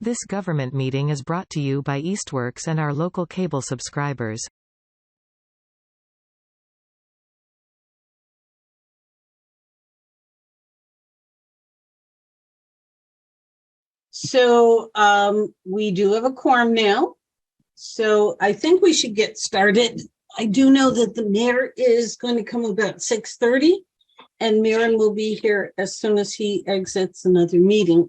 This government meeting is brought to you by Eastworks and our local cable subscribers. So we do have a quorum now. So I think we should get started. I do know that the mayor is going to come about 6:30, and Maren will be here as soon as he exits another meeting.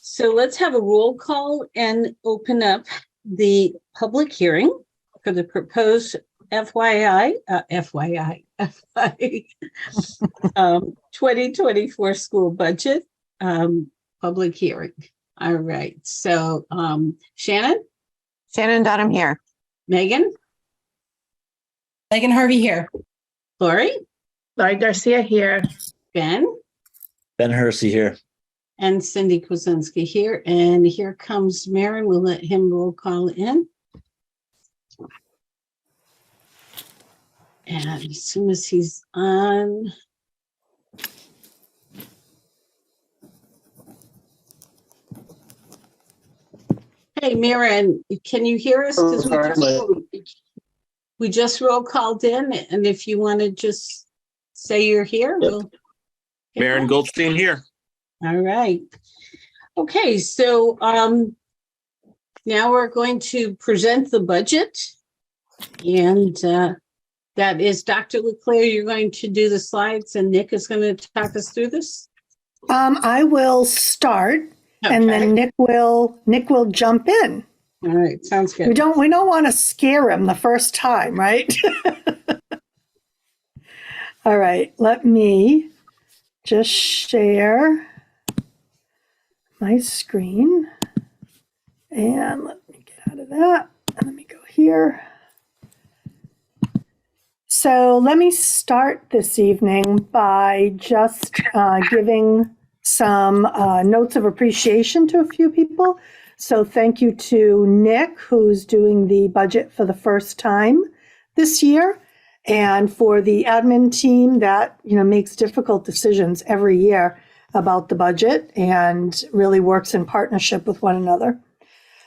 So let's have a roll call and open up the public hearing for the proposed FY 2024 school budget public hearing. All right. So Shannon Dunham here. Megan Harvey here. Lori Garcia here. Ben Hersey here. and Cindy Kwasinski here. And here comes Maren. We'll let him roll call in. And as soon as he's on. Hey, Maren, can you hear us? 'Cause we just roll called in, and if you want to just say you're here, we'll. Maren Goldstein here. All right. Okay, so now we're going to present the budget, and that is Dr. Leclerc. You're going to do the slides, and Nick is going to talk us through this. I will start, and then Nick will jump in. All right, sounds good. We don't want to scare him the first time, right? All right, let me just share my screen, and let me get out of that, and let me go here. So let me start this evening by just giving some notes of appreciation to a few people. So thank you to Nick, who's doing the budget for the first time this year, and for the admin team that makes difficult decisions every year about the budget and really works in partnership with one another.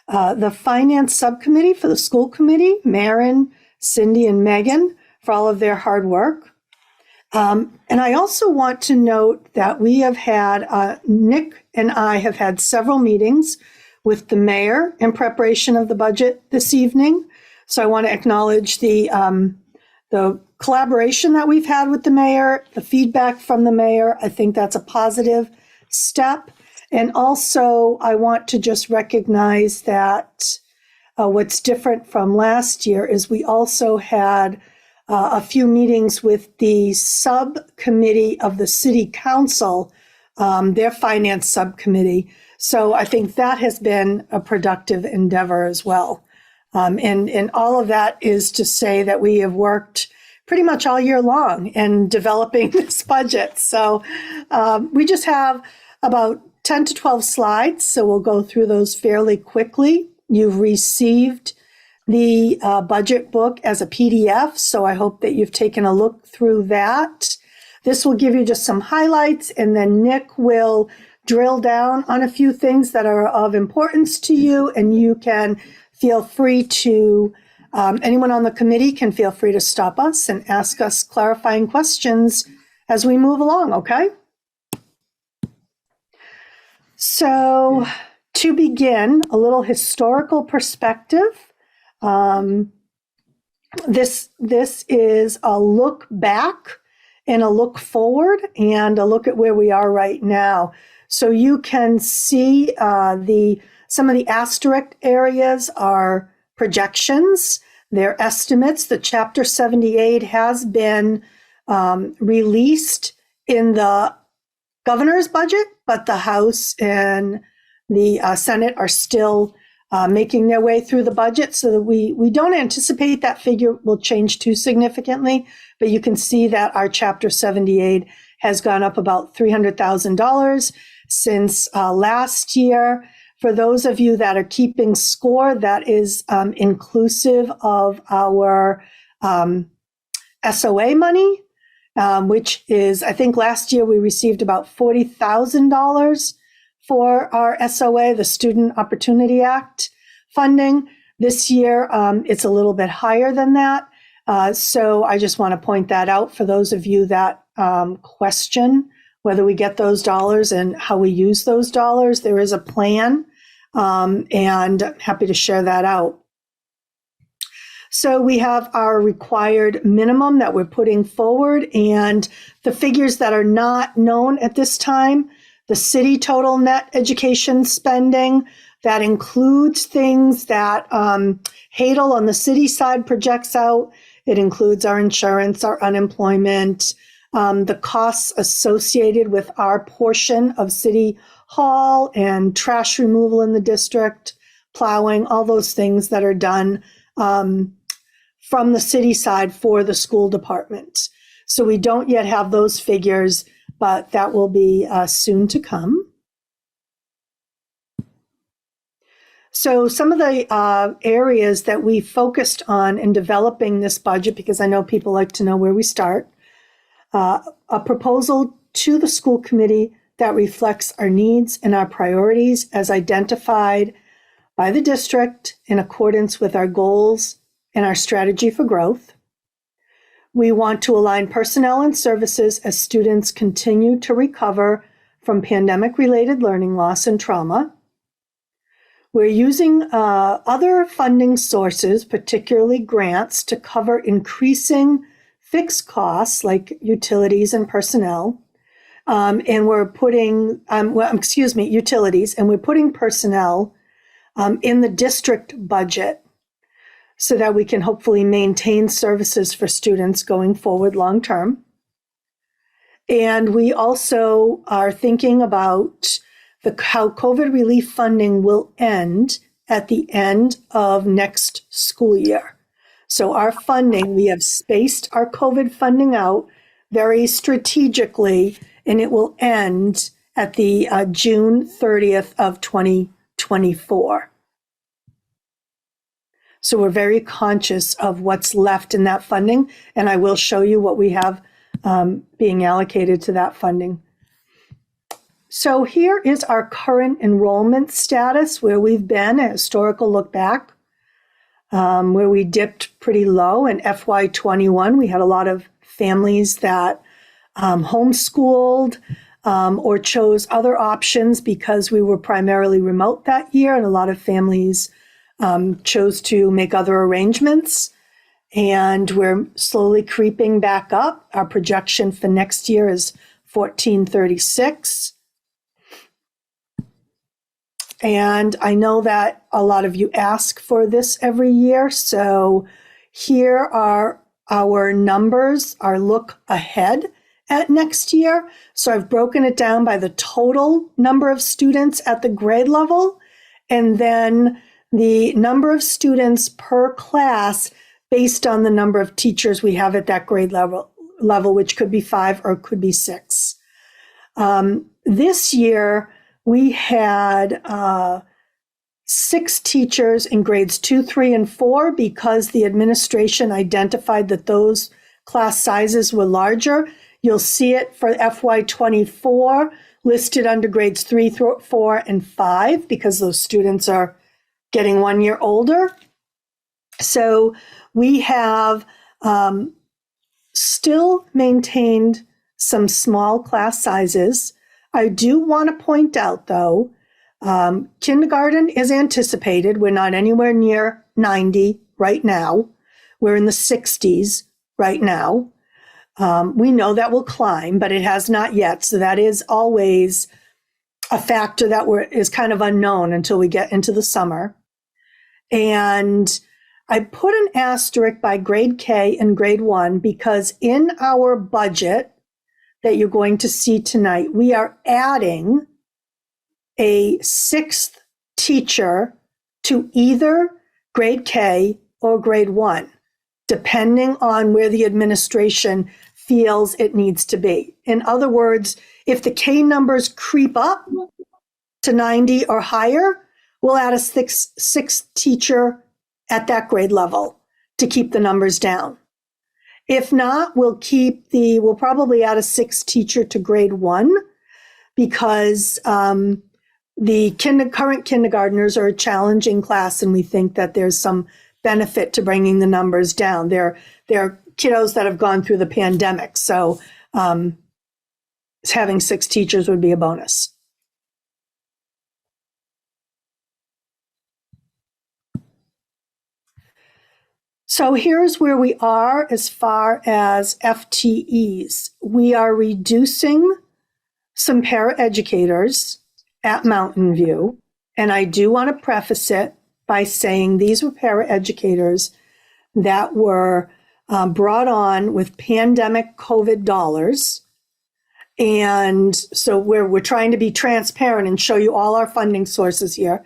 The finance subcommittee for the school committee, Maren, Cindy, and Megan, for all of their hard work. And I also want to note that we have had, Nick and I have had several meetings with the mayor in preparation of the budget this evening. So I want to acknowledge the collaboration that we've had with the mayor, the feedback from the mayor. I think that's a positive step. And also I want to just recognize that what's different from last year is we also had a few meetings with the subcommittee of the city council, their finance subcommittee. So I think that has been a productive endeavor as well. And all of that is to say that we have worked pretty much all year long in developing this budget. So we just have about 10 to 12 slides, so we'll go through those fairly quickly. You've received the budget book as a PDF, so I hope that you've taken a look through that. This will give you just some highlights, and then Nick will drill down on a few things that are of importance to you, and you can feel free to, anyone on the committee can feel free to stop us and ask us clarifying questions as we move along, okay? So to begin, a little historical perspective. This is a look back and a look forward and a look at where we are right now. So you can see some of the asterisk areas are projections. They're estimates. The Chapter 78 has been released in the governor's budget, but the House and the Senate are still making their way through the budget, so that we don't anticipate that figure will change too significantly, but you can see that our Chapter 78 has gone up about $300,000 since last year. For those of you that are keeping score, that is inclusive of our SOA money, which is, I think last year we received about $40,000 for our SOA, the Student Opportunity Act funding. This year, it's a little bit higher than that. So I just want to point that out for those of you that question whether we get those dollars and how we use those dollars. There is a plan, and I'm happy to share that out. So we have our required minimum that we're putting forward, and the figures that are not known at this time. The city total net education spending, that includes things that Hadel on the city side projects out. It includes our insurance, our unemployment, the costs associated with our portion of City Hall and trash removal in the district, plowing, all those things that are done from the city side for the school department. So we don't yet have those figures, but that will be soon to come. So some of the areas that we focused on in developing this budget, because I know people like to know where we start, a proposal to the school committee that reflects our needs and our priorities as identified by the district in accordance with our goals and our strategy for growth. We want to align personnel and services as students continue to recover from pandemic-related learning loss and trauma. We're using other funding sources, particularly grants, to cover increasing fixed costs like utilities and personnel. And we're putting, utilities, and we're putting personnel in the district budget so that we can hopefully maintain services for students going forward long term. And we also are thinking about how COVID relief funding will end at the end of next school year. So our funding, we have spaced our COVID funding out very strategically, and it will end at the June 30th of 2024. So we're very conscious of what's left in that funding, and I will show you what we have being allocated to that funding. So here is our current enrollment status, where we've been, a historical look back, where we dipped pretty low in FY21. We had a lot of families that homeschooled or chose other options because we were primarily remote that year, and a lot of families chose to make other arrangements. And we're slowly creeping back up. Our projection for next year is 1436. And I know that a lot of you ask for this every year. So here are our numbers, our look ahead at next year. So I've broken it down by the total number of students at the grade level, and then the number of students per class based on the number of teachers we have at that grade level, which could be 5 or could be 6. This year, we had 6 teachers in grades 2, 3, and 4 because the administration identified that those class sizes were larger. You'll see it for FY24 listed under grades 3, 4, and 5 because those students are getting 1 year older. So we have still maintained some small class sizes. I do want to point out, though, kindergarten is anticipated. We're not anywhere near 90 right now. We're in the 60s right now. We know that will climb, but it has not yet. So that is always a factor that is kind of unknown until we get into the summer. And I put an asterisk by grade K and grade 1 because in our budget that you're going to see tonight, we are adding a 6th teacher to either grade K or grade 1, depending on where the administration feels it needs to be. In other words, if the K numbers creep up to 90 or higher, we'll add a sixth teacher at that grade level to keep the numbers down. If not, we'll probably add a 6th teacher to grade 1 because the current kindergartners are a challenging class, and we think that there's some benefit to bringing the numbers down. They're kiddos that have gone through the pandemic, so having 6 teachers would be a bonus. So here's where we are as far as FTEs. We are reducing some paraeducators at Mountain View, and I do want to preface it by saying these were paraeducators that were brought on with pandemic COVID dollars. And so we're trying to be transparent and show you all our funding sources here.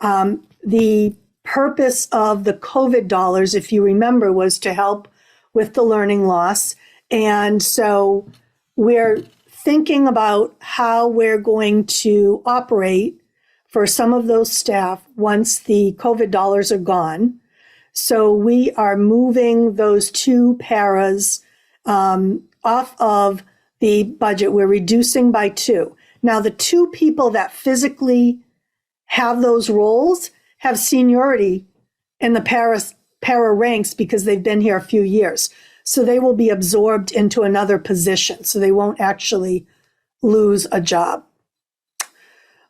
The purpose of the COVID dollars, if you remember, was to help with the learning loss. And so we're thinking about how we're going to operate for some of those staff once the COVID dollars are gone. So we are moving those 2 paras off of the budget. We're reducing by 2. Now, the 2 people that physically have those roles have seniority in the para ranks because they've been here a few years. So they will be absorbed into another position. So they won't actually lose a job.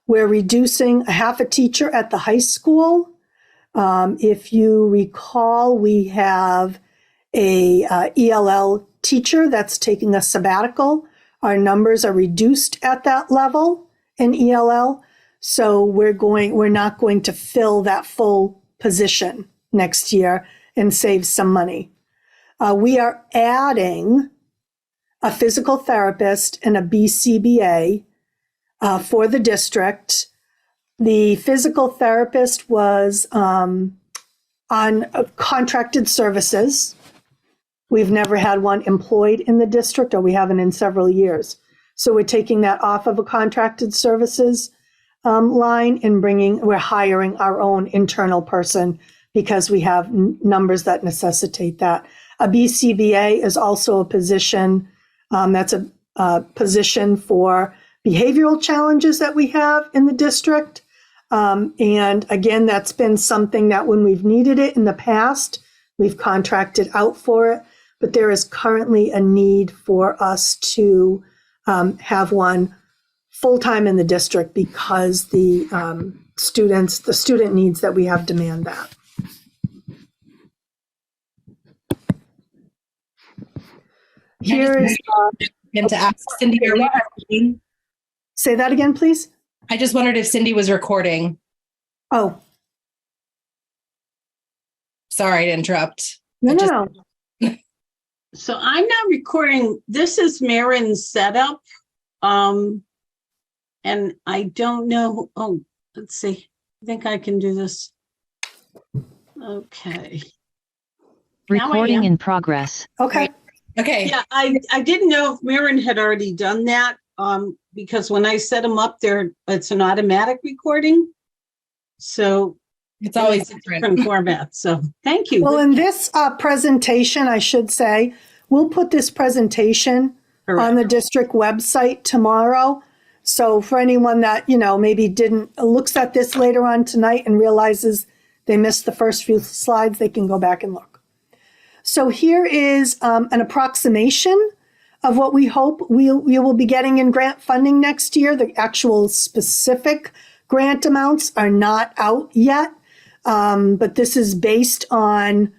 We're reducing a half a teacher at the high school. If you recall, we have a ELL teacher that's taking a sabbatical. Our numbers are reduced at that level in ELL. So we're not going to fill that full position next year and save some money. We are adding a physical therapist and a BCBA for the district. The physical therapist was on contracted services. We've never had one employed in the district, or we haven't in several years. So we're taking that off of a contracted services line and we're hiring our own internal person because we have numbers that necessitate that. A BCBA is also a position that's a position for behavioral challenges that we have in the district. And again, that's been something that when we've needed it in the past, we've contracted out for it, but there is currently a need for us to have one full-time in the district because the student needs that we have demand that. Here is and to ask Cindy, are we recording? Say that again, please. I just wondered if Cindy was recording. Oh, Sorry to interrupt. no. So I'm not recording. This is Marin's setup. And I don't know. Oh, let's see. I think I can do this. Okay. Now I Recording am. in progress. Okay. Okay. Yeah, I didn't know if Marin had already done that. Because when I set them up there, it's an automatic recording. So It's always different. format. So thank you. Well, in this presentation, I should say, we'll put this presentation on the district website tomorrow. So for anyone that, maybe looks at this later on tonight and realizes they missed the first few slides, they can go back and look. So here is an approximation of what we hope we will be getting in grant funding next year. The actual specific grant amounts are not out yet, but this is based on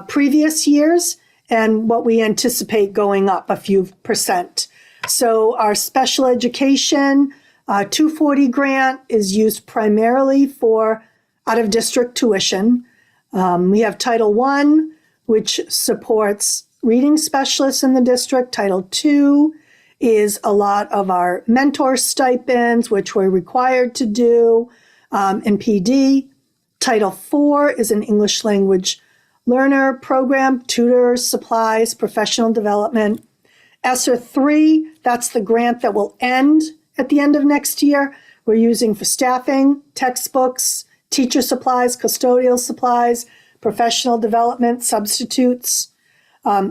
previous years and what we anticipate going up a few percent. So our special education 240 grant is used primarily for out-of-district tuition. We have Title I, which supports reading specialists in the district. Title II is a lot of our mentor stipends, which we're required to do, in PD. Title IV is an English language learner program, tutors, supplies, professional development. SR3, that's the grant that will end at the end of next year. We're using for staffing, textbooks, teacher supplies, custodial supplies, professional development, substitutes.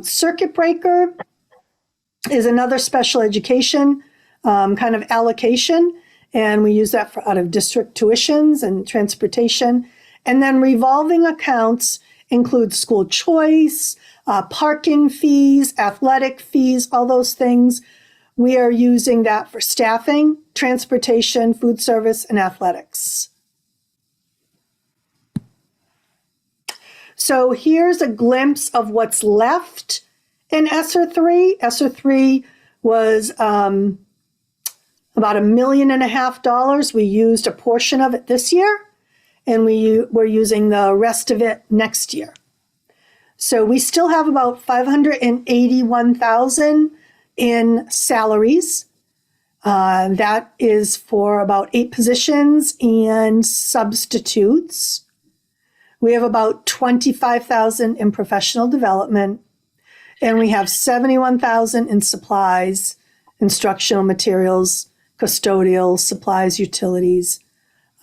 Circuit breaker is another special education kind of allocation, and we use that for out-of-district tuitions and transportation. And then revolving accounts include school choice, parking fees, athletic fees, all those things. We are using that for staffing, transportation, food service, and athletics. So here's a glimpse of what's left in SR3. SR3 was about $1.5 million. We used a portion of it this year, and we're using the rest of it next year. So we still have about $581,000 in salaries. That is for about 8 positions and substitutes. We have about $25,000 in professional development, and we have $71,000 in supplies, instructional materials, custodial supplies, utilities,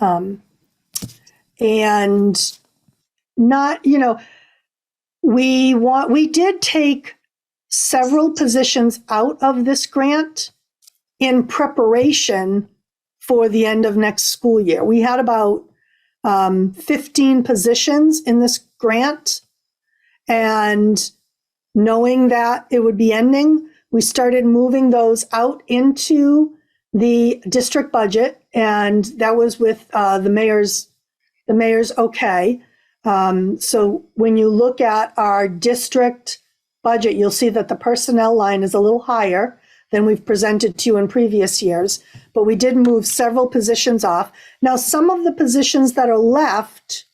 and not, we did take several positions out of this grant in preparation for the end of next school year. We had about 15 positions in this grant, and knowing that it would be ending, we started moving those out into the district budget, and that was with the mayor's okay. So when you look at our district budget, you'll see that the personnel line is a little higher than we've presented to you in previous years, but we did move several positions off. Now, some of the positions that are left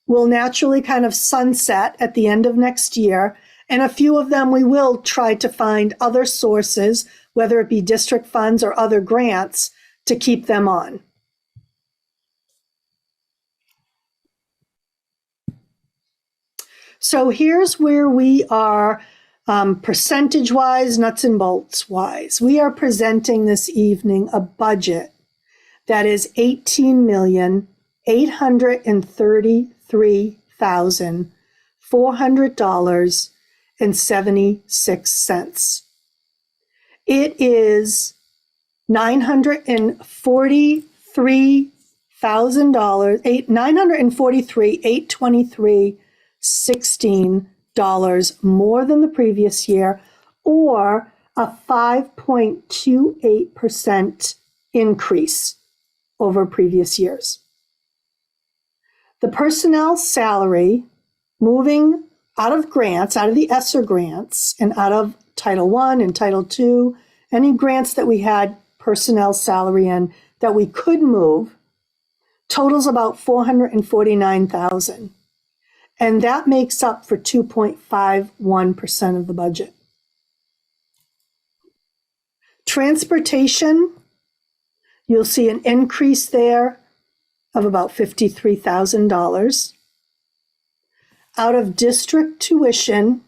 will naturally kind of sunset at the end of next year, and a few of them we will try to find other sources, whether it be district funds or other grants, to keep them on. So here's where we are percentage-wise, nuts and bolts-wise. We are presenting this evening a budget that is $18,833,400.76. It is $943,823.16 more than the previous year, or a 5.28% increase over previous years. The personnel salary, moving out of grants, out of the ESSER grants, and out of Title I and Title II, any grants that we had personnel salary in that we could move, totals about $449,000. And that makes up for 2.51% of the budget. Transportation, you'll see an increase there of about $53,000. Out of district tuition,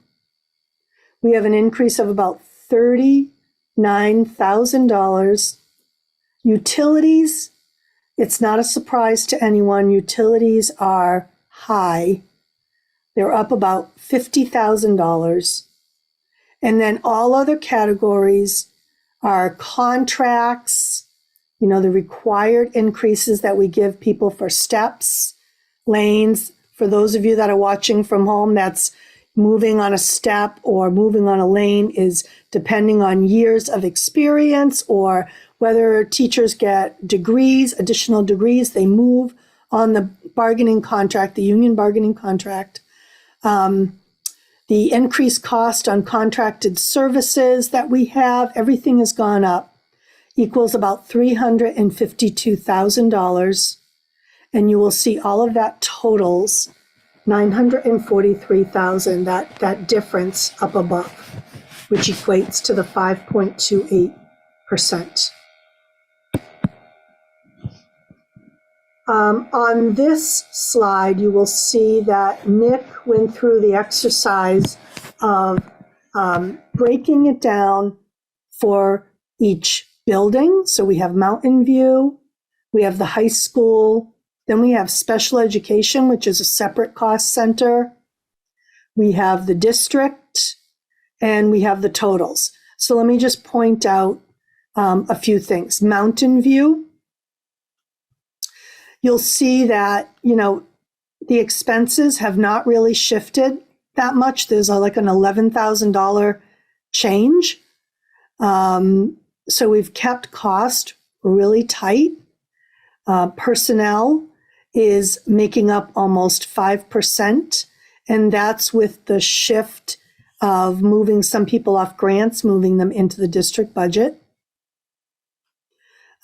we have an increase of about $39,000. Utilities, it's not a surprise to anyone. Utilities are high. They're up about $50,000. And then all other categories are contracts, the required increases that we give people for steps, lanes. For those of you that are watching from home, that's moving on a step or moving on a lane is depending on years of experience or whether teachers get degrees, additional degrees, they move on the bargaining contract, the union bargaining contract. The increased cost on contracted services that we have, everything has gone up, equals about $352,000. And you will see all of that totals $943,000, that difference up above, which equates to the 5.28%. On this slide, you will see that Nick went through the exercise of breaking it down for each building. So we have Mountain View, we have the high school, then we have special education, which is a separate cost center. We have the district, and we have the totals. So let me just point out a few things. Mountain View, you'll see that, the expenses have not really shifted that much. There's like an $11,000 change. So we've kept cost really tight. Personnel is making up almost 5%, and that's with the shift of moving some people off grants, moving them into the district budget.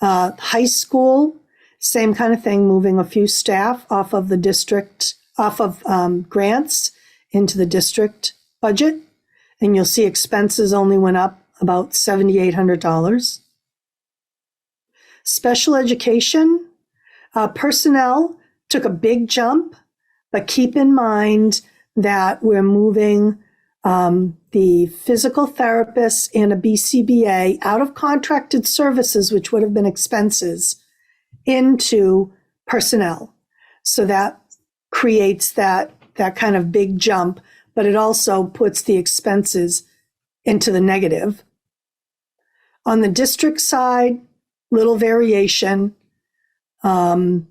High school, same kind of thing, moving a few staff off of the district, off of grants into the district budget. And you'll see expenses only went up about $7,800. Special education, personnel took a big jump, but keep in mind that we're moving the physical therapists and a BCBA out of contracted services, which would have been expenses, into personnel. So that creates that kind of big jump, but it also puts the expenses into the negative. On the district side, little variation. The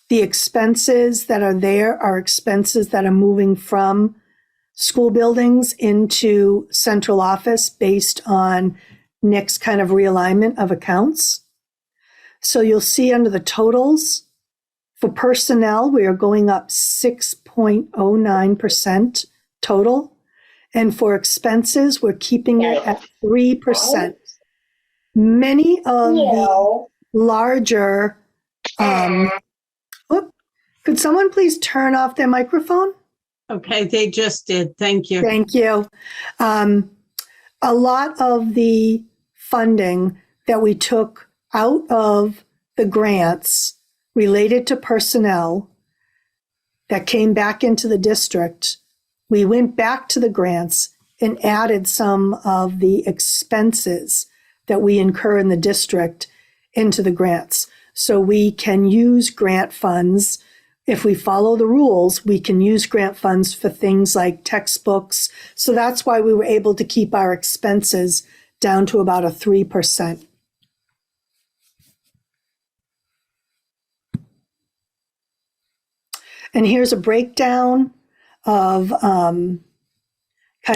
expenses that are there are expenses that are moving from school buildings into central office based on Nick's kind of realignment of accounts. So you'll see under the totals, for personnel, we are going up 6.09% total. And for expenses, we're keeping it at 3%. Many of the larger, could someone please turn off their microphone? Okay, they just did. Thank you. Thank you. A lot of the funding that we took out of the grants related to personnel that came back into the district, we went back to the grants and added some of the expenses that we incur in the district into the grants. So we can use grant funds. If we follow the rules, we can use grant funds for things like textbooks. So that's why we were able to keep our expenses down to about a 3%. And here's a breakdown of kind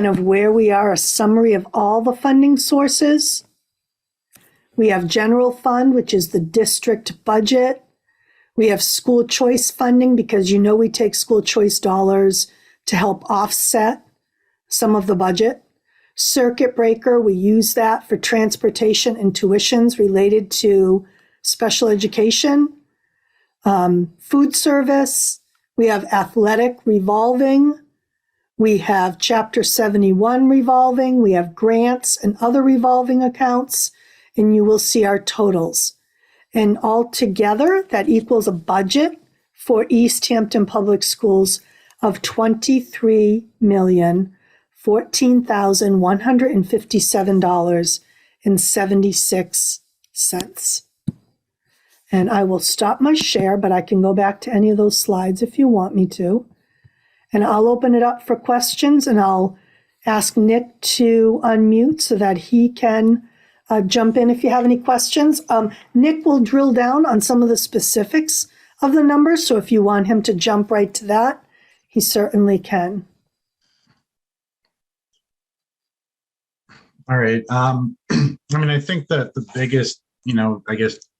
of where we are, a summary of all the funding sources. We have general fund, which is the district budget. We have school choice funding because we take school choice dollars to help offset some of the budget. Circuit breaker, we use that for transportation and tuitions related to special education. Food service, we have athletic revolving. We have Chapter 71 revolving. We have grants and other revolving accounts, and you will see our totals. And altogether, that equals a budget for Easthampton Public Schools of $23,1457.76. And I will stop my share, but I can go back to any of those slides if you want me to. And I'll open it up for questions, and I'll ask Nick to unmute so that he can jump in if you have any questions. Nick will drill down on some of the specifics of the numbers, so if you want him to jump right to that, he certainly can. All right. I think that the biggest,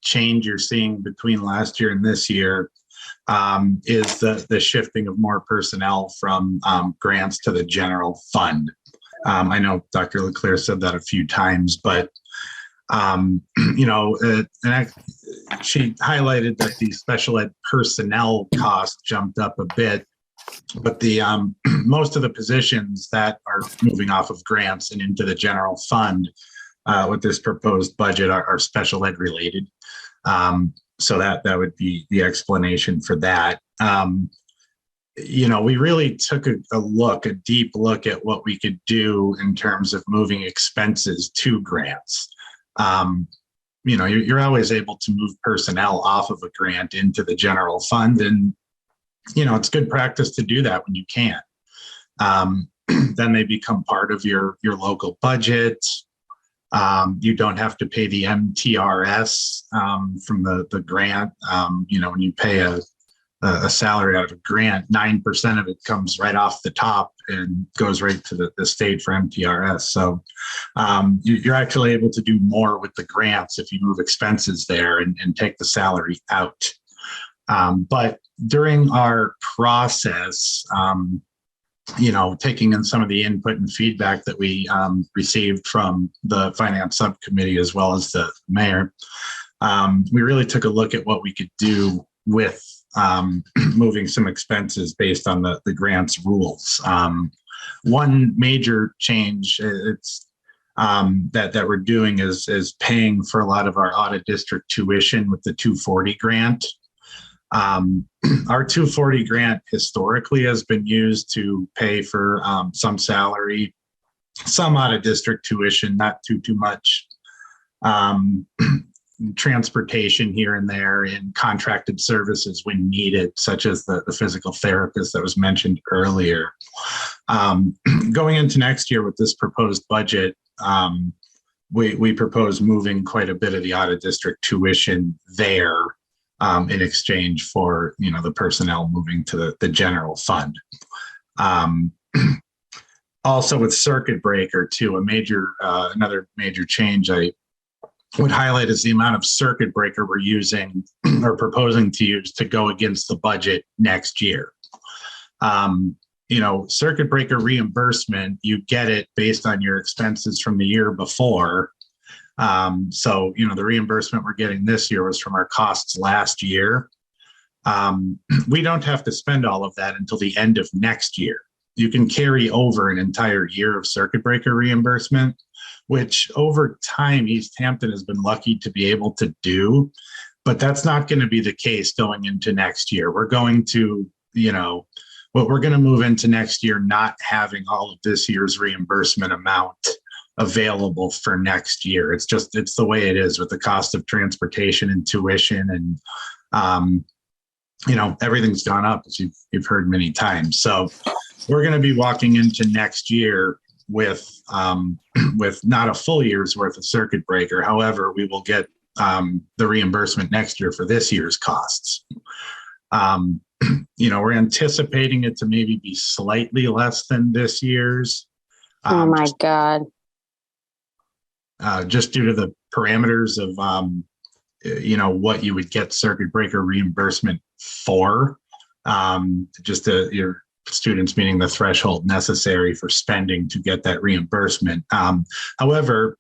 change you're seeing between last year and this year is the shifting of more personnel from grants to the general fund. I know Dr. Leclerc said that a few times, but she highlighted that the special ed personnel cost jumped up a bit, but the most of the positions that are moving off of grants and into the general fund with this proposed budget are special ed related. So that would be the explanation for that. We really took a deep look at what we could do in terms of moving expenses to grants. You're always able to move personnel off of a grant into the general fund, and it's good practice to do that when you can. Then they become part of your local budget. You don't have to pay the MTRS from the grant. When you pay a salary out of a grant, 9% of it comes right off the top and goes right to the state for MTRS. So you're actually able to do more with the grants if you move expenses there and take the salary out. But during our process, taking in some of the input and feedback that we received from the finance subcommittee as well as the mayor, we really took a look at what we could do with moving some expenses based on the grants rules. One major change that we're doing is paying for a lot of our audit district tuition with the 240 grant. Our 240 grant historically has been used to pay for some salary, some out of district tuition, not too much, transportation here and there, and contracted services when needed, such as the physical therapist that was mentioned earlier. Going into next year with this proposed budget, we propose moving quite a bit of the out of district tuition there in exchange for the personnel moving to the general fund. Also with circuit breaker too, another major change I would highlight is the amount of circuit breaker we're using or proposing to use to go against the budget next year. Circuit breaker reimbursement, you get it based on your expenses from the year before. So the reimbursement we're getting this year was from our costs last year. We don't have to spend all of that until the end of next year. You can carry over an entire year of circuit breaker reimbursement, which over time Easthampton has been lucky to be able to do, but that's not going to be the case going into next year. We're going to, we're going to move into next year not having all of this year's reimbursement amount available for next year. It's the way it is with the cost of transportation and tuition, and everything's gone up, as you've heard many times. So we're going to be walking into next year with not a full year's worth of circuit breaker. However, we will get the reimbursement next year for this year's costs. We're anticipating it to maybe be slightly less than this year's. Oh my God. Just due to the parameters of, what you would get circuit breaker reimbursement for, your students meeting the threshold necessary for spending to get that reimbursement. However,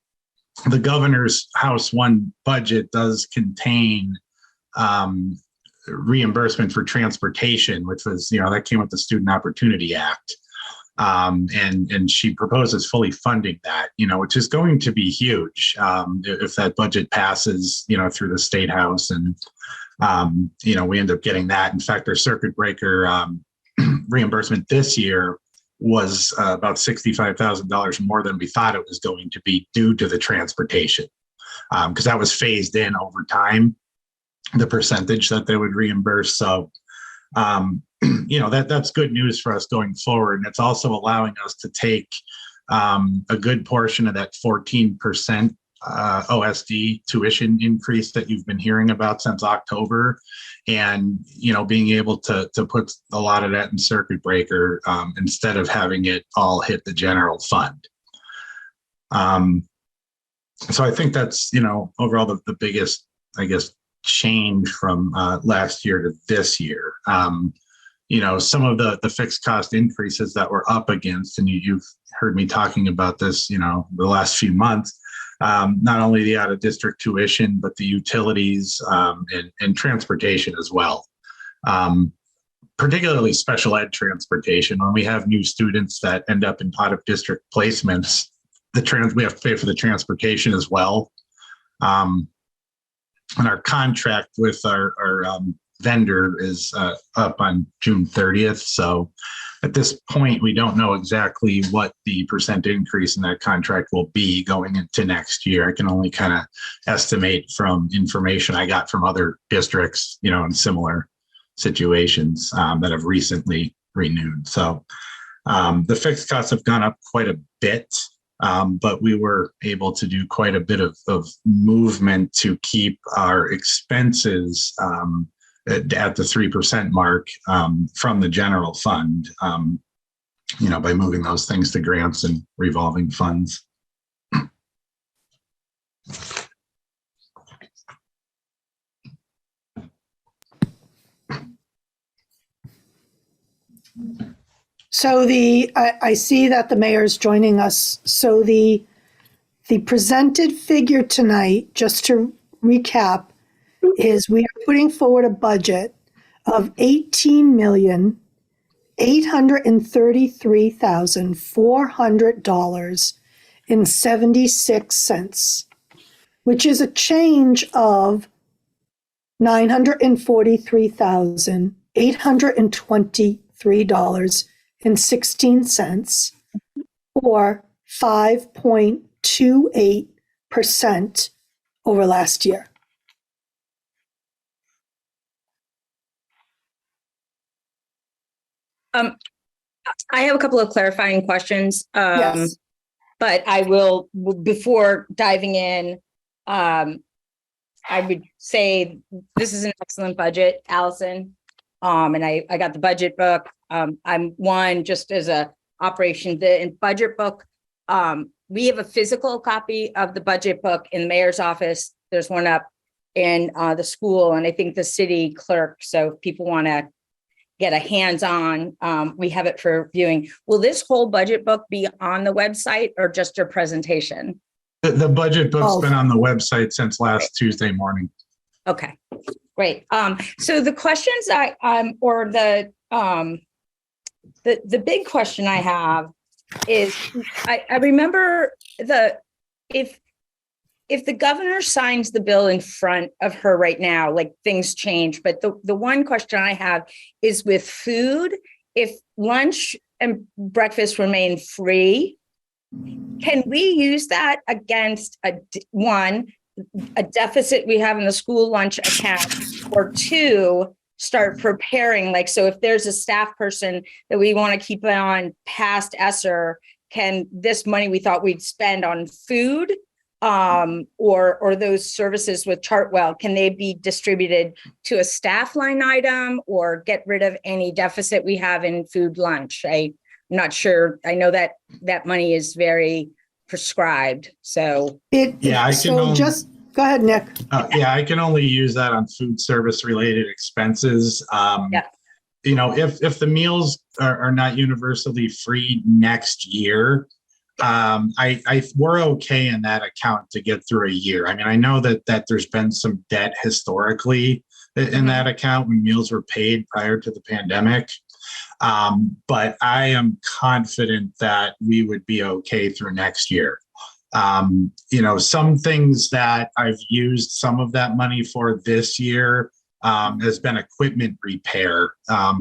the governor's House 1 budget does contain reimbursement for transportation, which was, that came with the Student Opportunity Act. And she proposes fully funding that, which is going to be huge if that budget passes, through the State House, and, we end up getting that. In fact, our circuit breaker reimbursement this year was about $65,000 more than we thought it was going to be due to the transportation, because that was phased in over time, the percentage that they would reimburse. So, that's good news for us going forward. And it's also allowing us to take a good portion of that 14% OSD tuition increase that you've been hearing about since October, and being able to put a lot of that in circuit breaker instead of having it all hit the general fund. So I think that's overall the biggest, I guess, change from last year to this year. Some of the fixed cost increases that we're up against, and you've heard me talking about this, the last few months, not only the out of district tuition, but the utilities and transportation as well. Particularly special ed transportation. When we have new students that end up in out of district placements, we have to pay for the transportation as well. And our contract with our vendor is up on June 30th. So at this point, we don't know exactly what the percent increase in that contract will be going into next year. I can only kind of estimate from information I got from other districts, in similar situations that have recently renewed. So the fixed costs have gone up quite a bit. But we were able to do quite a bit of movement to keep our expenses at the 3% mark from the general fund, by moving those things to grants and revolving funds. So I see that the mayor's joining us. So the presented figure tonight, just to recap, is we are putting forward a budget of $18,833,400.76, which is a change of $943,823.16, or 5.28% over last year. I have a couple of clarifying questions, Yes. but I will, before diving in, I would say this is an excellent budget, Allison. And I got the budget book. I'm one, just as a operation, the budget book. We have a physical copy of the budget book in the mayor's office. There's one up in the school, and I think the city clerk. So if people want to get a hands-on, we have it for viewing. Will this whole budget book be on the website or just your presentation? The budget book's been on the website since last Tuesday morning. Okay, great. So the questions the big question I have is, I remember if the governor signs the bill in front of her right now, like things change, but the one question I have is with food, if lunch and breakfast remain free, can we use that against a deficit we have in the school lunch account, or two, start preparing, like, so if there's a staff person that we want to keep on past ESSER, can this money we thought we'd spend on food or those services with Chartwell, can they be distributed to a staff line item or get rid of any deficit we have in food lunch? I'm not sure. I know that money is very prescribed. So just go ahead, Nick. I can only use that on food service related expenses. If the meals are not universally free next year, we're okay in that account to get through a year. I mean, I know that there's been some debt historically in that account when meals were paid prior to the pandemic. But I am confident that we would be okay through next year. Some things that I've used some of that money for this year has been equipment repair,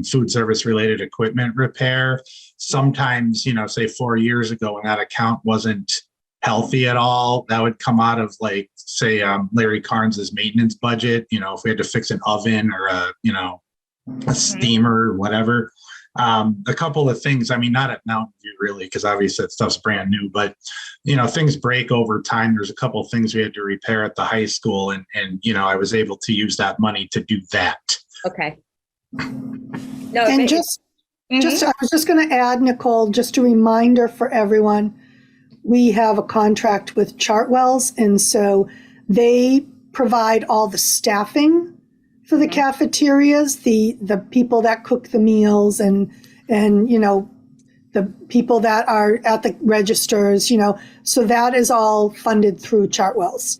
food service related equipment repair. Sometimes, say 4 years ago when that account wasn't healthy at all, that would come out of Larry Carnes's maintenance budget. If we had to fix an oven or a steamer or whatever. A couple of things, not at Mountain View really, because obviously that stuff's brand new, but things break over time. There's a couple of things we had to repair at the high school, and I was able to use that money to do that. Okay. No, and I was just going to add, Nicole, just a reminder for everyone, we have a contract with Chartwells, and so they provide all the staffing for the cafeterias, the people that cook the meals and the people that are at the registers, so that is all funded through Chartwells.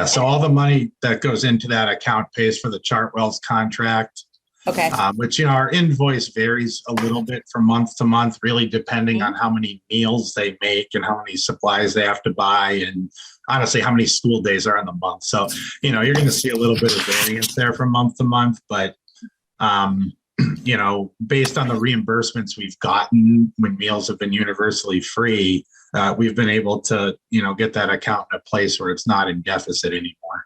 So all the money that goes into that account pays for the Chartwells contract. Okay. Which, our invoice varies a little bit from month to month, really depending on how many meals they make and how many supplies they have to buy, and honestly, how many school days are in the month. So, you're going to see a little bit of variance there from month to month, but, based on the reimbursements we've gotten when meals have been universally free, we've been able to, get that account in a place where it's not in deficit anymore.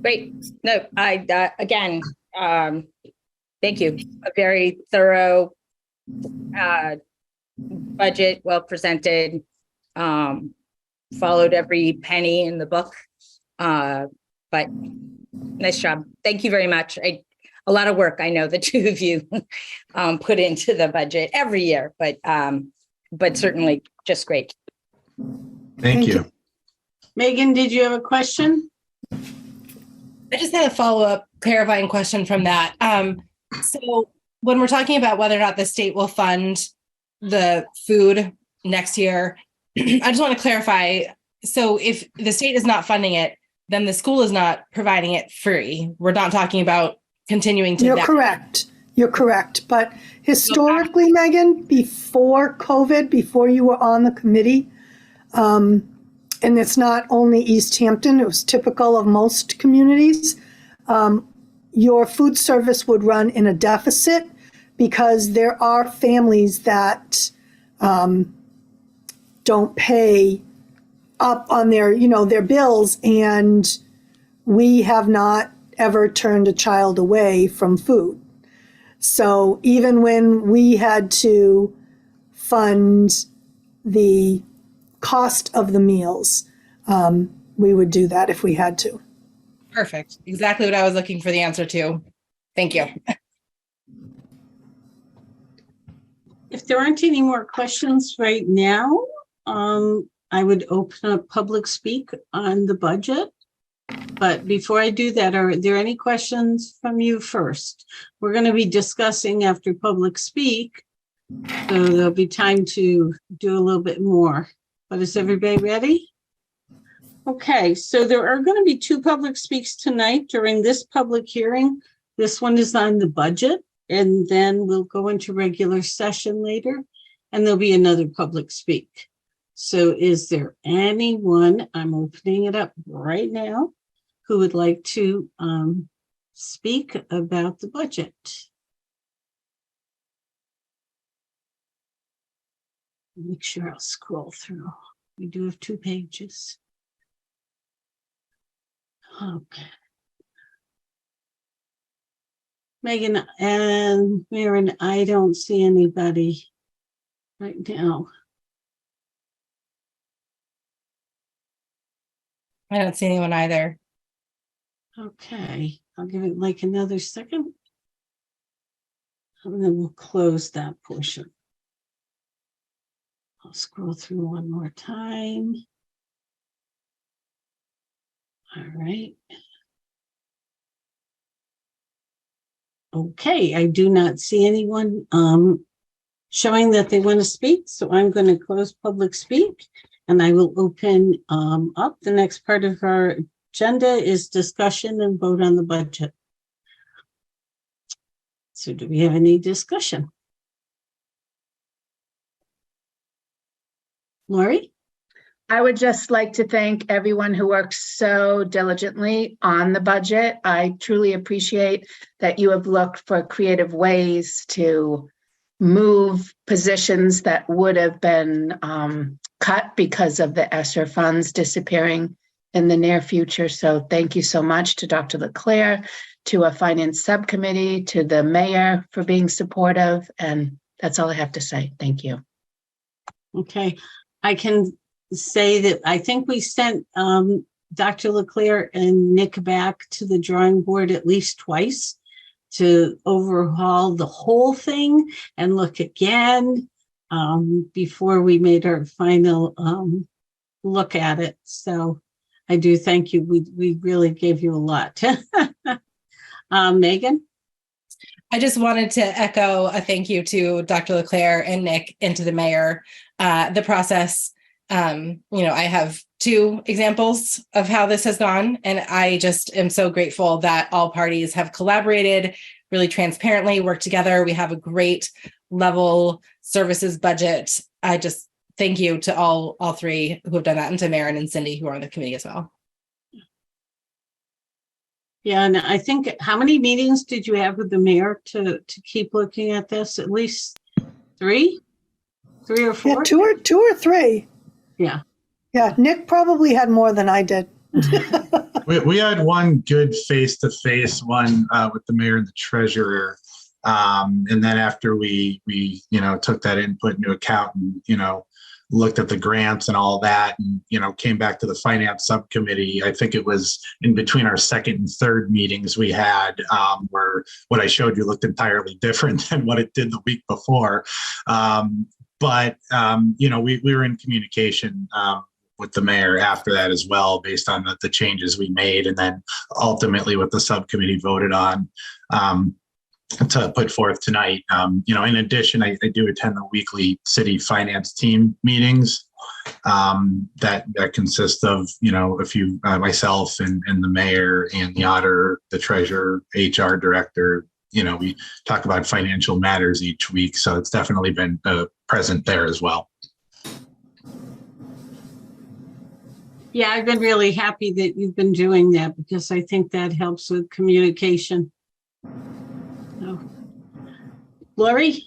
Great. No, thank you. A very thorough budget, well presented, followed every penny in the book. But nice job. Thank you very much. A lot of work, I know the two of you put into the budget every year, but certainly just great. Thank you. Megan, did you have a question? I just had a follow-up clarifying question from that. So when we're talking about whether or not the state will fund the food next year, I just want to clarify. So if the state is not funding it, then the school is not providing it free. We're not talking about continuing to. You're correct. You're correct. But historically, Megan, before COVID, before you were on the committee, and it's not only Easthampton, it was typical of most communities, your food service would run in a deficit because there are families that don't pay up on their, their bills, and we have not ever turned a child away from food. So even when we had to fund the cost of the meals, we would do that if we had to. Perfect. Exactly what I was looking for the answer to. Thank you. If there aren't any more questions right now, I would open up public speak on the budget. But before I do that, are there any questions from you first? We're going to be discussing after public speak, so there'll be time to do a little bit more. But is everybody ready? Okay, so there are going to be two public speaks tonight during this public hearing. This one is on the budget, and then we'll go into regular session later, and there'll be another public speak. So is there anyone, I'm opening it up right now, who would like to speak about the budget? Make sure I'll scroll through. We do have 2 pages. Okay. Megan and Maren, I don't see anybody right now. I don't see anyone either. Okay, I'll give it like another second. And then we'll close that portion. I'll scroll through one more time. All right. Okay, I do not see anyone showing that they want to speak, so I'm going to close public speak, and I will open up. The next part of our agenda is discussion and vote on the budget. So do we have any discussion? Lori? I would just like to thank everyone who worked so diligently on the budget. I truly appreciate that you have looked for creative ways to move positions that would have been cut because of the ESSER funds disappearing in the near future. So thank you so much to Dr. LeClaire, to a finance subcommittee, to the mayor for being supportive. And that's all I have to say. Thank you. Okay, I can say that I think we sent Dr. LeClaire and Nick back to the drawing board at least twice to overhaul the whole thing and look again before we made our final look at it. So I do thank you. We really gave you a lot. Megan? I just wanted to echo a thank you to Dr. LeClaire and Nick and to the mayor. The process, I have 2 examples of how this has gone, and I just am so grateful that all parties have collaborated, really transparently worked together. We have a great level services budget. I just thank you to all 3 who have done that, and to Maren and Cindy who are on the committee as well. Yeah, and I think, how many meetings did you have with the mayor to keep looking at this? At least 3 or 4? Yeah, two or 3. Yeah. Yeah, Nick probably had more than I did. We had one good face-to-face one with the mayor and the treasurer. And then after we took that input into account and, looked at the grants and all that and, came back to the finance subcommittee, I think it was in between our second and third meetings we had, where what I showed you looked entirely different than what it did the week before. But we were in communication with the mayor after that as well, based on the changes we made, and then ultimately what the subcommittee voted on to put forth tonight. In addition, I do attend the weekly city finance team meetings that consist of, a few, myself and the mayor and the auditor, the treasurer, HR director. We talk about financial matters each week. So it's definitely been present there as well. Yeah, I've been really happy that you've been doing that, because I think that helps with communication. Oh. Lori?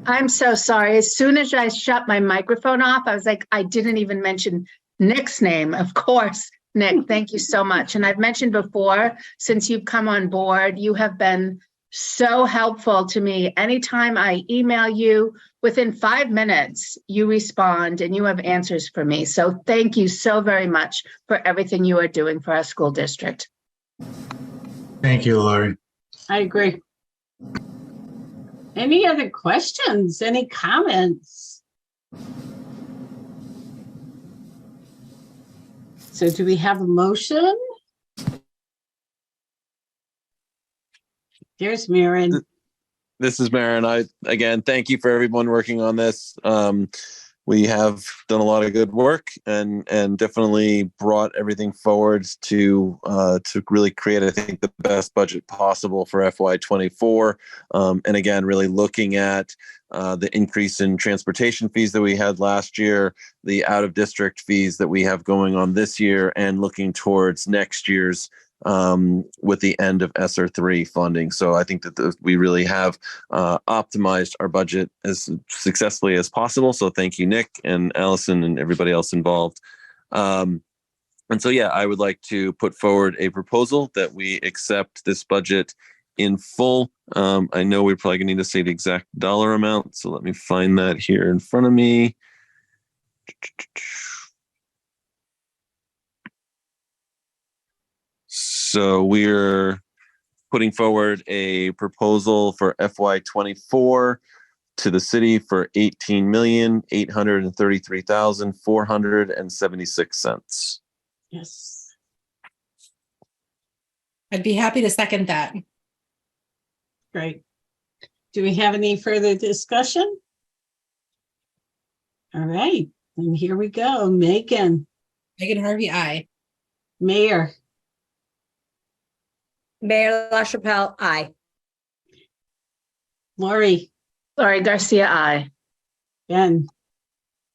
I'm so sorry. As soon as I shut my microphone off, I was like, I didn't even mention Nick's name. Of course, Nick, thank you so much. And I've mentioned before, since you've come on board, you have been so helpful to me. Anytime I email you, within 5 minutes, you respond and you have answers for me. So thank you so very much for everything you are doing for our school district. Thank you, Lori. I agree. Any other questions? Any comments? So do we have a motion? There's Maren. This is Maren. Again, thank you for everyone working on this. We have done a lot of good work and definitely brought everything forward to really create, I think, the best budget possible for FY24. And again, really looking at the increase in transportation fees that we had last year, the out of district fees that we have going on this year, and looking towards next year's with the end of SR3 funding. So I think that we really have optimized our budget as successfully as possible. So thank you, Nick and Allison and everybody else involved. And so, yeah, I would like to put forward a proposal that we accept this budget in full. I know we're probably going to need to say the exact dollar amount. So let me find that here in front of me. So we're putting forward a proposal for FY24 to the city for $18,833,476. Yes. I'd be happy to second that. Great. Do we have any further discussion? All right, and here we go. Megan. Megan Harvey, aye. Mayor. Mayor LaChapelle, aye. Lori. Lori Garcia, aye. Ben.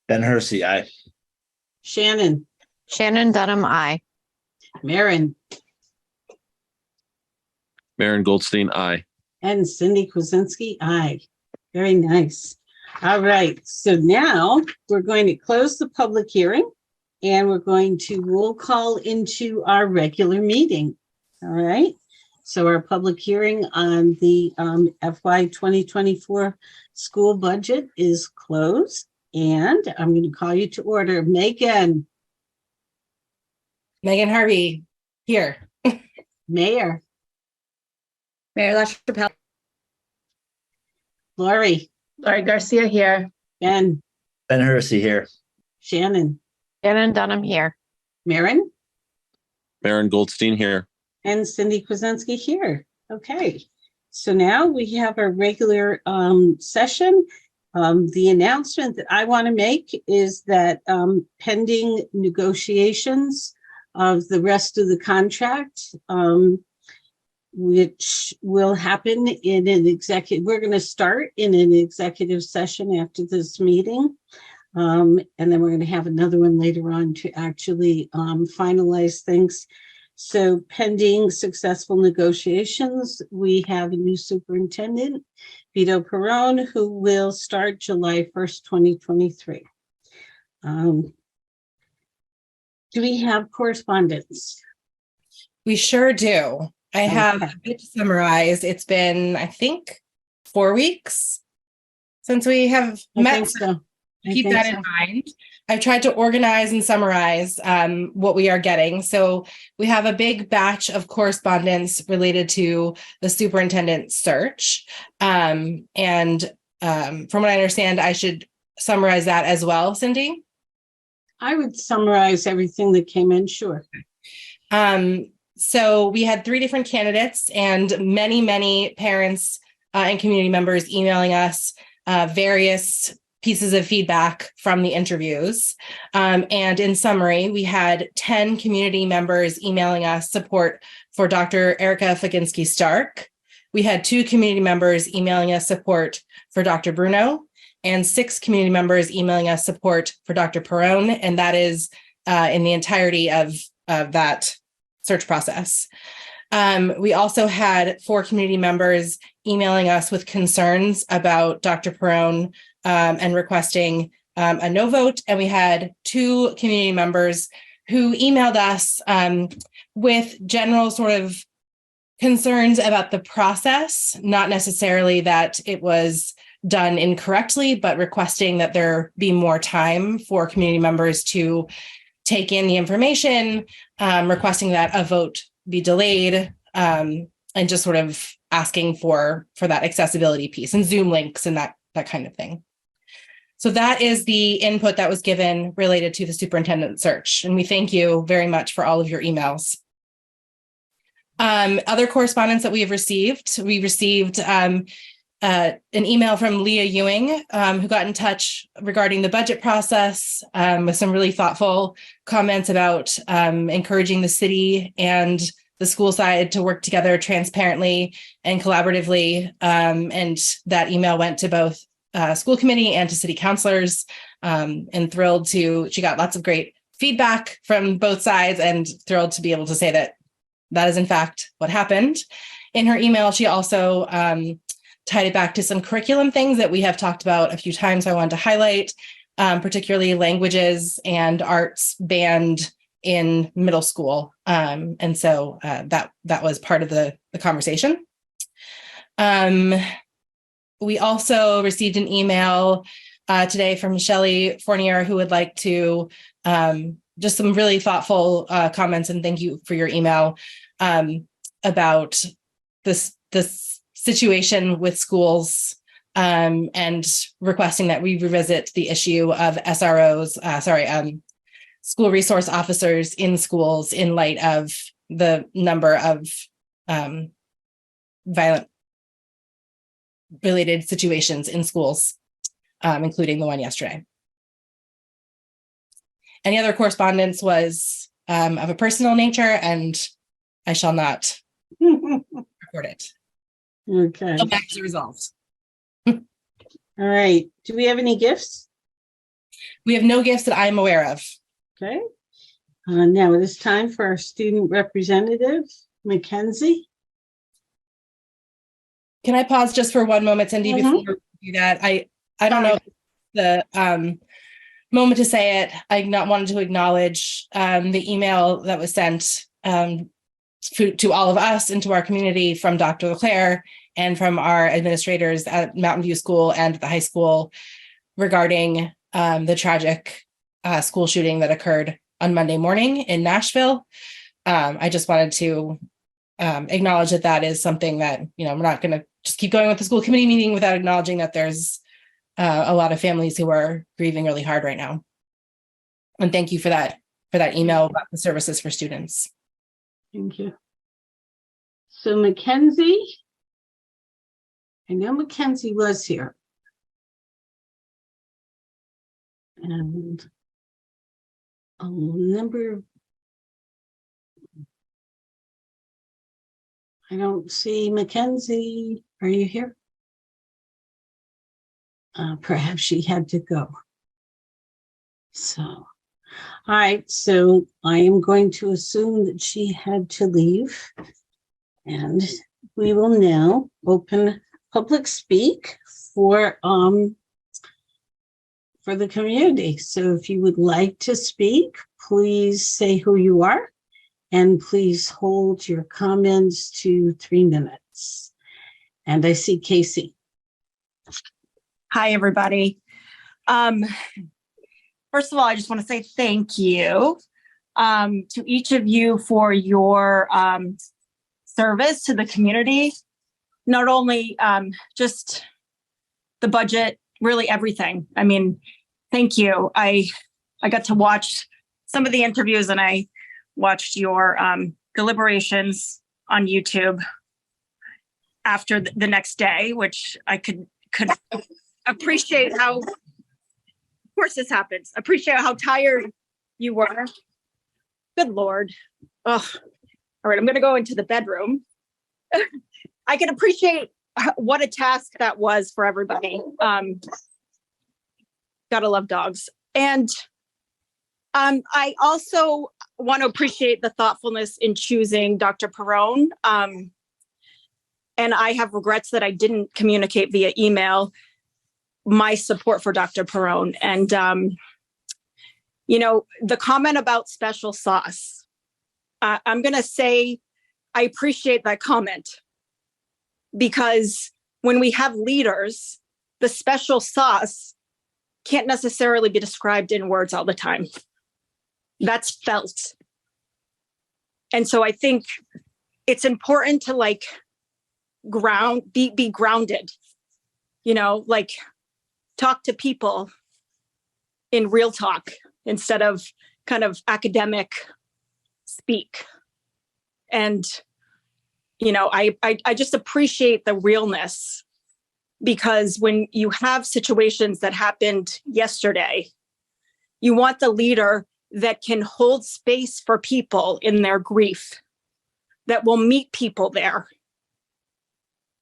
Ben Hersey, aye. Shannon. Shannon Dunham, aye. Maren. Maren Goldstein, aye. And Cindy Kuzensky, aye. Very nice. All right, so now we're going to close the public hearing and we're going to roll call into our regular meeting. All right, so our public hearing on the FY 2024 school budget is closed, and I'm going to call you to order. Megan. Megan Harvey, here. Mayor. Mayor LaChapelle. Lori. Lori Garcia here. Ben. Ben Hersey here. Shannon. Shannon Dunham here. Maren. Maren Goldstein here. And Cindy Kuzensky here. Okay, so now we have our regular session. The announcement that I want to make is that pending negotiations of the rest of the contract, which will happen in an executive, we're going to start in an executive session after this meeting. And then we're going to have another one later on to actually finalize things. So pending successful negotiations, we have a new superintendent, Vito Perrone, who will start July 1st, 2023. Do we have correspondence? We sure do. I have Okay. a bit to summarize. It's been, I think, 4 weeks since we have I met. think so. Keep that in mind. I've tried to organize and summarize what we are getting. So we have a big batch of correspondence related to the superintendent search. And from what I understand, I should summarize that as well, Cindy. I would summarize everything that came in, sure. So we had 3 different candidates and many parents and community members emailing us various pieces of feedback from the interviews. And in summary, we had 10 community members emailing us support for Dr. Erica Faginski-Stark. We had 2 community members emailing us support for Dr. Bruno, and 6 community members emailing us support for Dr. Perrone, and that is in the entirety of that search process. We also had 4 community members emailing us with concerns about Dr. Perrone and requesting a no vote. And we had 2 community members who emailed us with general sort of concerns about the process, not necessarily that it was done incorrectly, but requesting that there be more time for community members to take in the information, requesting that a vote be delayed, and just sort of asking for that accessibility piece and Zoom links and that kind of thing. So that is the input that was given related to the superintendent search. And we thank you very much for all of your emails. Other correspondence that we have received, we received an email from Leah Ewing, who got in touch regarding the budget process with some really thoughtful comments about encouraging the city and the school side to work together transparently and collaboratively. And that email went to both school committee and to city councilors, and thrilled she got lots of great feedback from both sides and thrilled to be able to say that is in fact what happened. In her email, she also tied it back to some curriculum things that we have talked about a few times. I wanted to highlight, particularly languages and arts banned in middle school. And so that was part of the conversation. We also received an email today from Shelley Fournier, who would like to just some really thoughtful comments, and thank you for your email about this situation with schools, and requesting that we revisit the issue of SROs, school resource officers in schools in light of the number of violent related situations in schools, including the one yesterday. Any other correspondence was of a personal nature, and I shall not record it. Okay. So back to the results. All right. Do we have any gifts? We have no gifts that I'm aware of. Okay. Now it is time for our student representative, Mackenzie. Can I pause just for one moment, Cindy, before we do that? I don't know the moment to say it. I wanted to acknowledge the email that was sent to all of us and to our community from Dr. LeClaire and from our administrators at Mountain View School and the high school regarding the tragic school shooting that occurred on Monday morning in Nashville. I just wanted to acknowledge that is something that, we're not going to just keep going with the school committee meeting without acknowledging that there's a lot of families who are grieving really hard right now. And thank you for that email about the services for students. Thank you. So Mackenzie, I know Mackenzie was here. And a number, I don't see Mackenzie. Are you here? Perhaps she had to go. So, all right. So I am going to assume that she had to leave. And we will now open public speak for the community. So if you would like to speak, please say who you are And please hold your comments to 3 minutes. And I see Casey. Hi, everybody. First of all, I just want to say thank you to each of you for your service to the community. Not only just the budget, really everything. I mean, thank you. I got to watch some of the interviews, and I watched your deliberations on YouTube after the next day, which I could appreciate how, of course this happens, appreciate how tired you were. Good Lord. Oh, all right, I'm going to go into the bedroom. I can appreciate what a task that was for everybody. Gotta love dogs. And I also want to appreciate the thoughtfulness in choosing Dr. Perrone. And I have regrets that I didn't communicate via email my support for Dr. Perrone. And, the comment about special sauce, I'm going to say I appreciate that comment, because when we have leaders, the special sauce can't necessarily be described in words all the time. That's felt. And so I think it's important to be grounded, talk to people in real talk instead of kind of academic speak. And, I just appreciate the realness, because when you have situations that happened yesterday, you want the leader that can hold space for people in their grief, that will meet people there.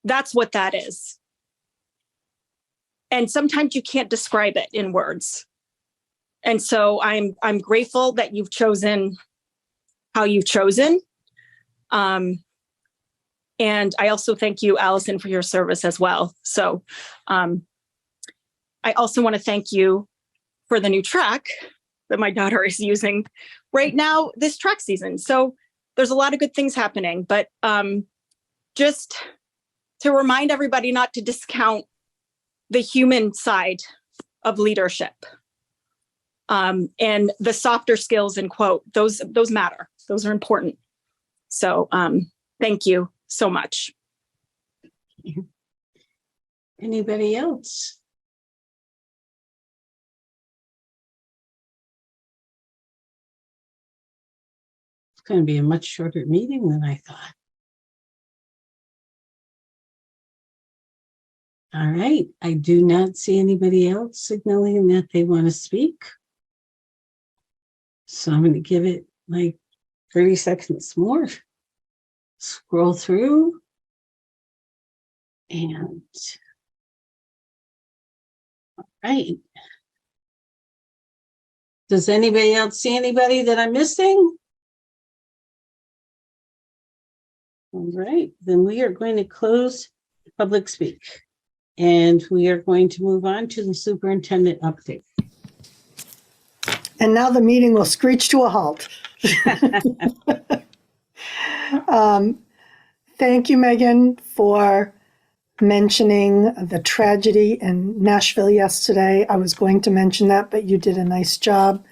That's what that is. And sometimes you can't describe it in words. And so I'm grateful that you've chosen how you've chosen. And I also thank you, Allison, for your service as well. So I also want to thank you for the new track that my daughter is using right now, this track season. So there's a lot of good things happening, but just to remind everybody not to discount the human side of leadership, and the softer skills, and quote, those matter. Those are important. So thank you so much. Anybody else? It's going to be a much shorter meeting than I thought. All right. I do not see anybody else signaling that they want to speak. So I'm going to give it 30 seconds more. Scroll through. And all right. Does anybody else see anybody that I'm missing? All right, then we are going to close public speak, and we are going to move on to the superintendent update. And now the meeting will screech to a halt. Thank you, Megan, for mentioning the tragedy in Nashville yesterday. I was going to mention that, but you did a nice job,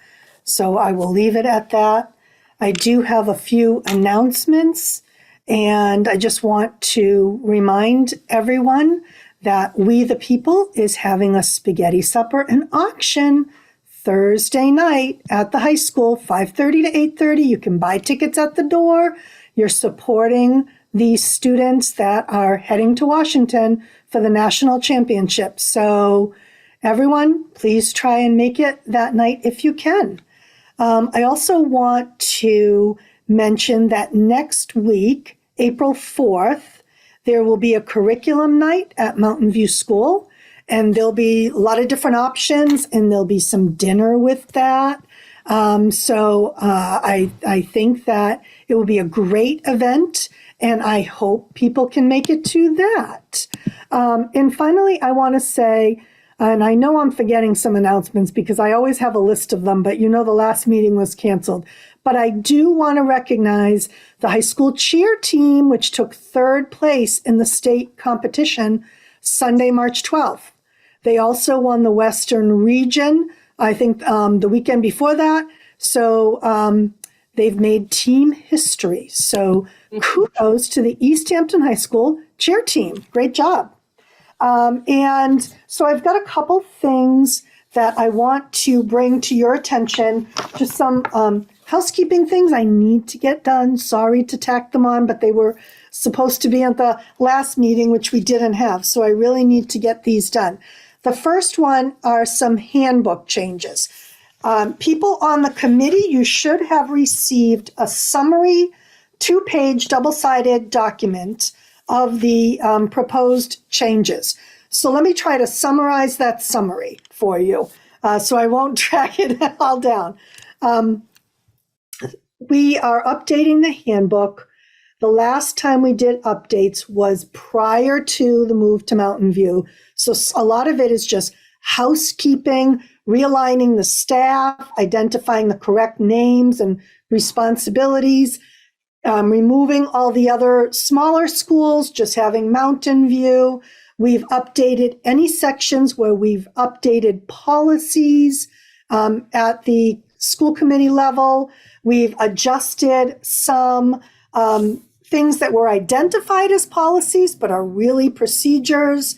so I will leave it at that. I do have a few announcements, and I just want to remind everyone that We the People is having a spaghetti supper and auction Thursday night at the high school, 5:30 to 8:30. You can buy tickets at the door. You're supporting the students that are heading to Washington for the national championship. So everyone, please try and make it that night if you can. I also want to mention that next week, April 4th, there will be a curriculum night at Mountain View School, and there'll be a lot of different options, and there'll be some dinner with that. So I think that it will be a great event, and I hope people can make it to that. And finally, I want to say, and I know I'm forgetting some announcements because I always have a list of them, but the last meeting was canceled. But I do want to recognize the high school cheer team, which took 3rd place in the state competition Sunday, March 12th. They also won the Western region, I think the weekend before that. So they've made team history. So kudos to the Easthampton High School cheer team. Great job. And so I've got a couple things that I want to bring to your attention. Just some housekeeping things I need to get done. Sorry to tack them on, but they were supposed to be at the last meeting, which we didn't have. So I really need to get these done. The first one are some handbook changes. People on the committee, you should have received a summary 2-page double-sided document of the proposed changes. So let me try to summarize that summary for you, so I won't track it all down. We are updating the handbook. The last time we did updates was prior to the move to Mountain View. So a lot of it is just housekeeping, realigning the staff, identifying the correct names and responsibilities, removing all the other smaller schools, just having Mountain View. We've updated any sections where we've updated policies at the school committee level. We've adjusted some things that were identified as policies but are really procedures.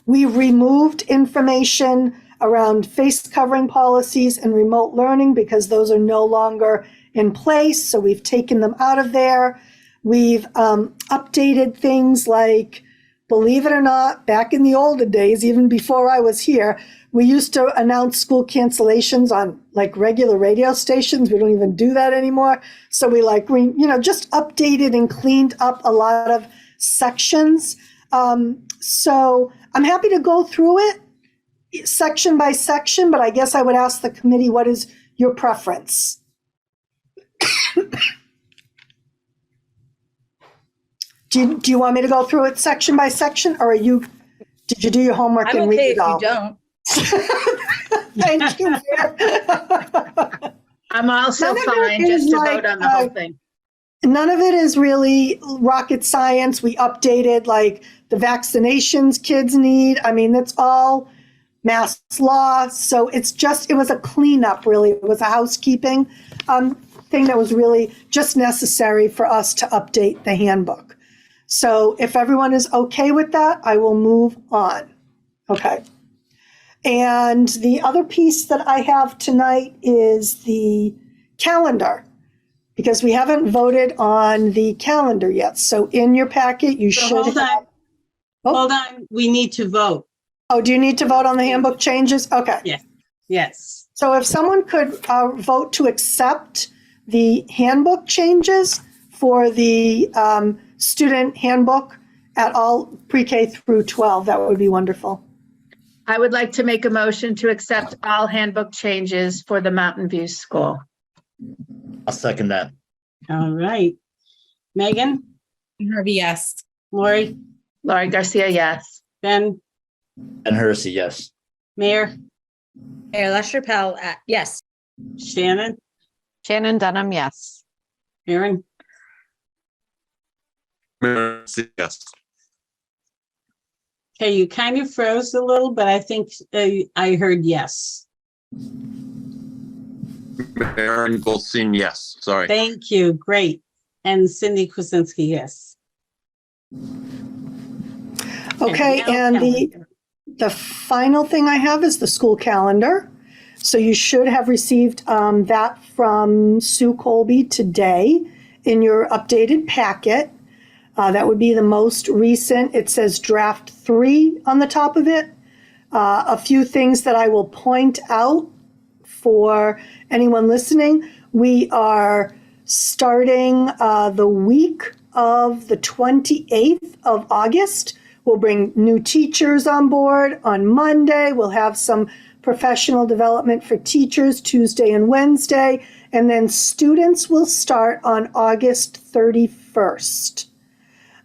We've removed information around face covering policies and remote learning because those are no longer in place. So we've taken them out of there. We've updated things like, believe it or not, back in the olden days, even before I was here, we used to announce school cancellations on like regular radio stations. We don't even do that anymore. So we just updated and cleaned up a lot of sections. So I'm happy to go through it section by section, but I guess I would ask the committee, what is your preference? Do you want me to go through it section by section, or did you do your homework I'm and read okay it if all? you don't. Thank you. I'm also fine just to vote on the whole thing. None of it is really rocket science. We updated like the vaccinations kids need. I mean, that's all mass law. So it was a cleanup, really. It was a housekeeping thing that was really just necessary for us to update the handbook. So if everyone is okay with that, I will move on. Okay. And the other piece that I have tonight is the calendar, because we haven't voted on the calendar yet. So in your packet, you should Hold have. on. Hold on. We need to vote. Oh, do you need to vote on the handbook changes? Okay. Yes. Yes. So if someone could vote to accept the handbook changes for the student handbook at all pre-K through 12, that would be wonderful. I would like to make a motion to accept all handbook changes for the Mountain View School. I'll second that. All right. Megan? Harvey, yes. Lori? Laurie Garcia, yes. Ben? Ben Hersey, yes. Mayor? Mayor LaChapelle, yes. Shannon? Shannon Dunham, yes. Aaron? Yes. Okay, you kind of froze a little, but I think I heard yes. Aaron Goldstein, yes. Sorry. Thank you. Great. And Cindy Kuzinski, yes. Okay, and the final thing I have is the school calendar. So you should have received that from Sue Colby today in your updated packet. That would be the most recent. It says draft 3 on the top of it. A few things that I will point out for anyone listening. We are starting the week of the 28th of August. We'll bring new teachers on board on Monday. We'll have some professional development for teachers Tuesday and Wednesday. And then students will start on August 31st.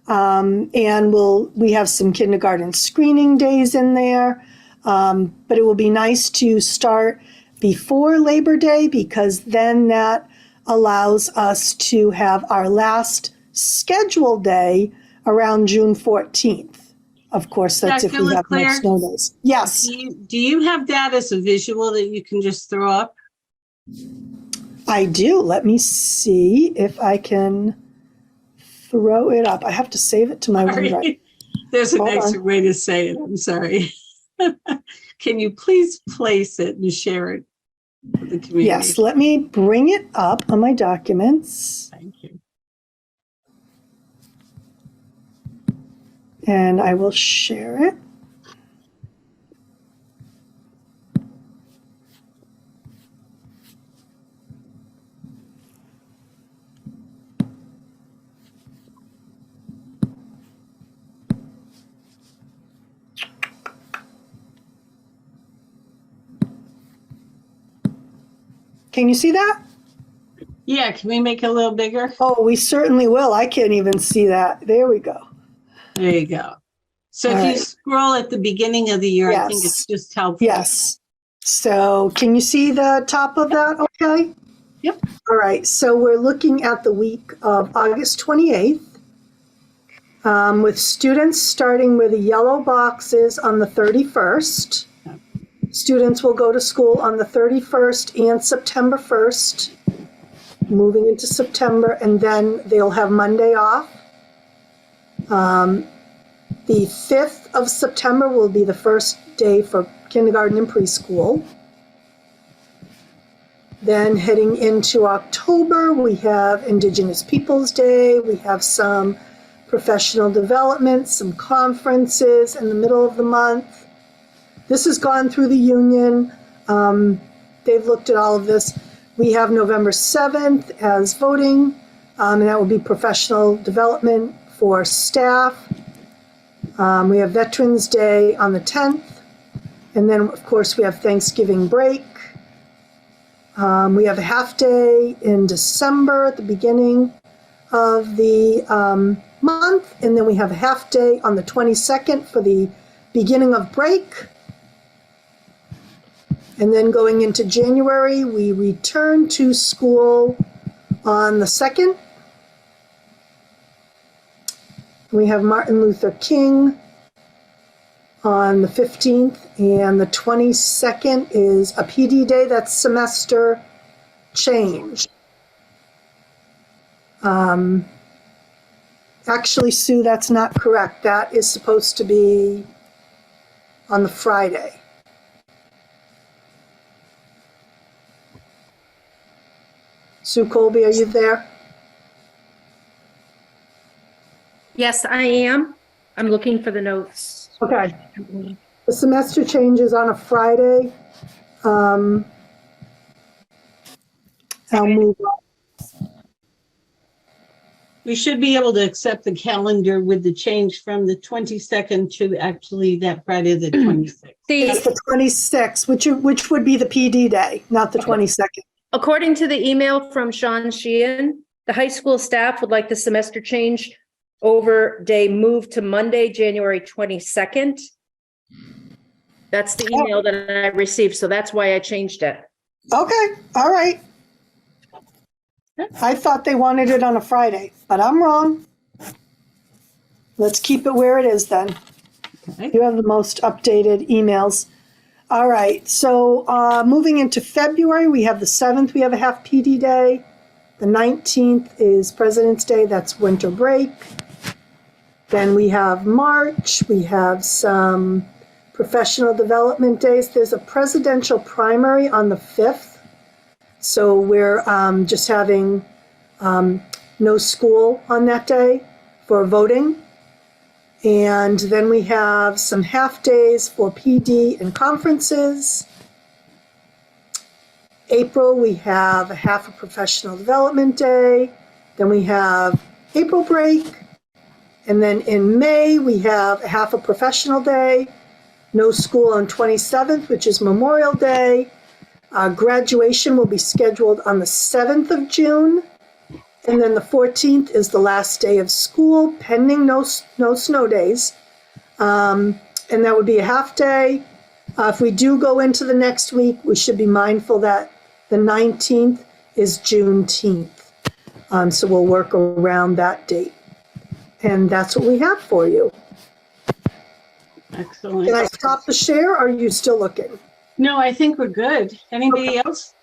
And we have some kindergarten screening days in there. But it will be nice to start before Labor Day, because then that allows us to have our last scheduled day around June 14th. Of course, that's if Dr. we have no Leclerc, snow days. Yes, do you have that as a visual that you can just throw up? I do. Let me see if I can throw it up. I have to save it to my OneDrive. Sorry. There's a Hold nicer on. way to say it. I'm sorry. Can you please place it and share it with the community? Yes, let me bring it up on my documents. Thank you. And I will share it. Can you see that? Yeah, can we make it a little bigger? Oh, we certainly will. I can't even see that. There we go. There you go. So All if you right. scroll at the beginning of the year, I think Yes. it's just helpful. Yes. So can you see the top of that okay? Yep. All right. So we're looking at the week of August 28th with students starting with the yellow boxes on the 31st. Students will go to school on the 31st and September 1st, moving into September, and then they'll have Monday off. The 5th of September will be the first day for kindergarten and preschool. Then heading into October, we have Indigenous Peoples Day. We have some professional development, some conferences in the middle of the month. This has gone through the union. They've looked at all of this. We have November 7th as voting, and that will be professional development for staff. We have Veterans Day on the 10th. And then, of course, we have Thanksgiving break. We have a half day in December at the beginning of the month. And then we have a half day on the 22nd for the beginning of break. And then going into January, we return to school on the 2nd. We have Martin Luther King on the 15th, and the 22nd is a PD day. That's semester change. Actually, Sue, that's not correct. That is supposed to be on the Friday. Sue Colby, are you there? Yes, I am. I'm looking for the notes. Okay. The semester change is on a Friday. I'll move on. We should be able to accept the calendar with the change from the 22nd to actually that Friday, the 26th. It's the 26th, which would be the PD day, not the 22nd. According to the email from Sean Sheehan, the high school staff would like the semester change over day moved to Monday, January 22nd. That's the email that I received, so that's why I changed it. Okay, all right. I thought they wanted it on a Friday, but I'm wrong. Let's keep it where it is then. Okay. You have the most updated emails. All right, so moving into February, we have the 7th, we have a half PD day. The 19th is President's Day, that's winter break. Then we have March, we have some professional development days. There's a presidential primary on the 5th. So we're just having no school on that day for voting. And then we have some half days for PD and conferences. April, we have a half a professional development day. Then we have April break. And then in May, we have a half a professional day. No school on 27th, which is Memorial Day. Graduation will be scheduled on the 7th of June. And then the 14th is the last day of school, pending no snow days. And that would be a half day. If we do go into the next week, we should be mindful that the 19th is Juneteenth. So we'll work around that date. And that's what we have for you. Excellent. Can I stop the share, or are you still looking? No, I think we're good. Anybody else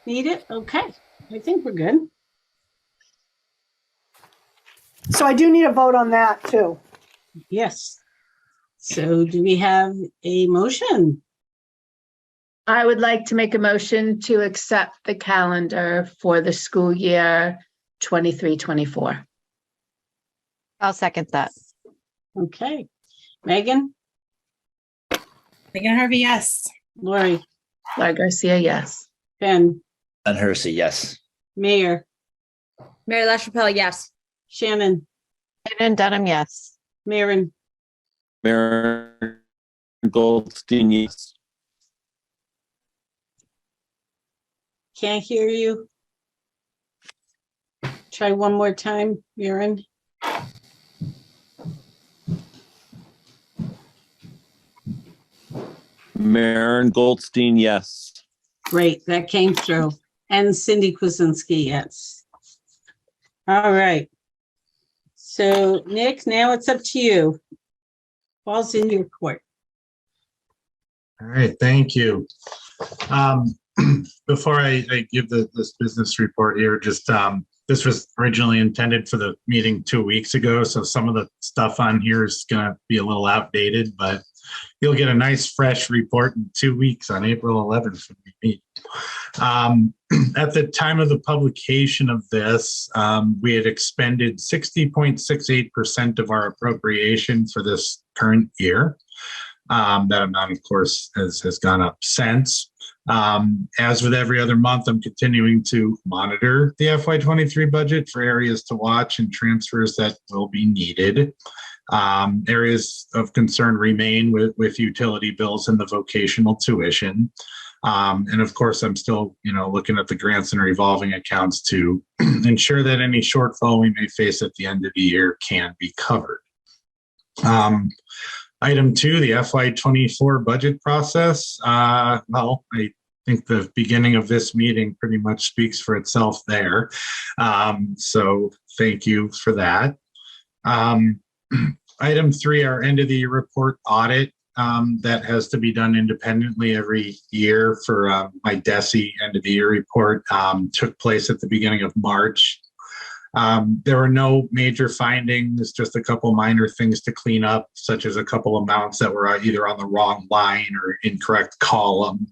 need it? Okay, I think we're good. So I do need a vote on that too. Yes. So do we have a motion? I would like to make a motion to accept the calendar for the school year 23-24. I'll second that. Okay. Megan? Megan Harvey, yes. Lori? Laura Garcia, yes. Ben? Ben Hersey, yes. Mayor? Mary LaChapelle, yes. Shannon? Shannon Dunham, yes. Maren? Maren Goldstein, yes. Can't hear you. Try one more time, Maren. Maren Goldstein, yes. Great, that came through. And Cindy Kuzinski, yes. All right. So Nick, now it's up to you. Ball's in your court. All right, thank you. Before I give this business report here, just this was originally intended for the meeting 2 weeks ago, so some of the stuff on here is going to be a little outdated, but you'll get a nice fresh report in 2 weeks on April 11th when we meet. At the time of the publication of this, we had expended 60.68% of our appropriation for this current year. That amount, of course, has gone up since. As with every other month, I'm continuing to monitor the FY23 budget for areas to watch and transfers that will be needed. Areas of concern remain with utility bills and the vocational tuition. And of course, I'm still, looking at the grants and revolving accounts to ensure that any shortfall we may face at the end of the year can be covered. Item 2, the FY24 budget process. Well, I think the beginning of this meeting pretty much speaks for itself there. So thank you for that. Item 3, our end of the year report audit. That has to be done independently every year for my DESE end of the year report. Took place at the beginning of March. There were no major findings, just a couple minor things to clean up, such as a couple amounts that were either on the wrong line or incorrect column.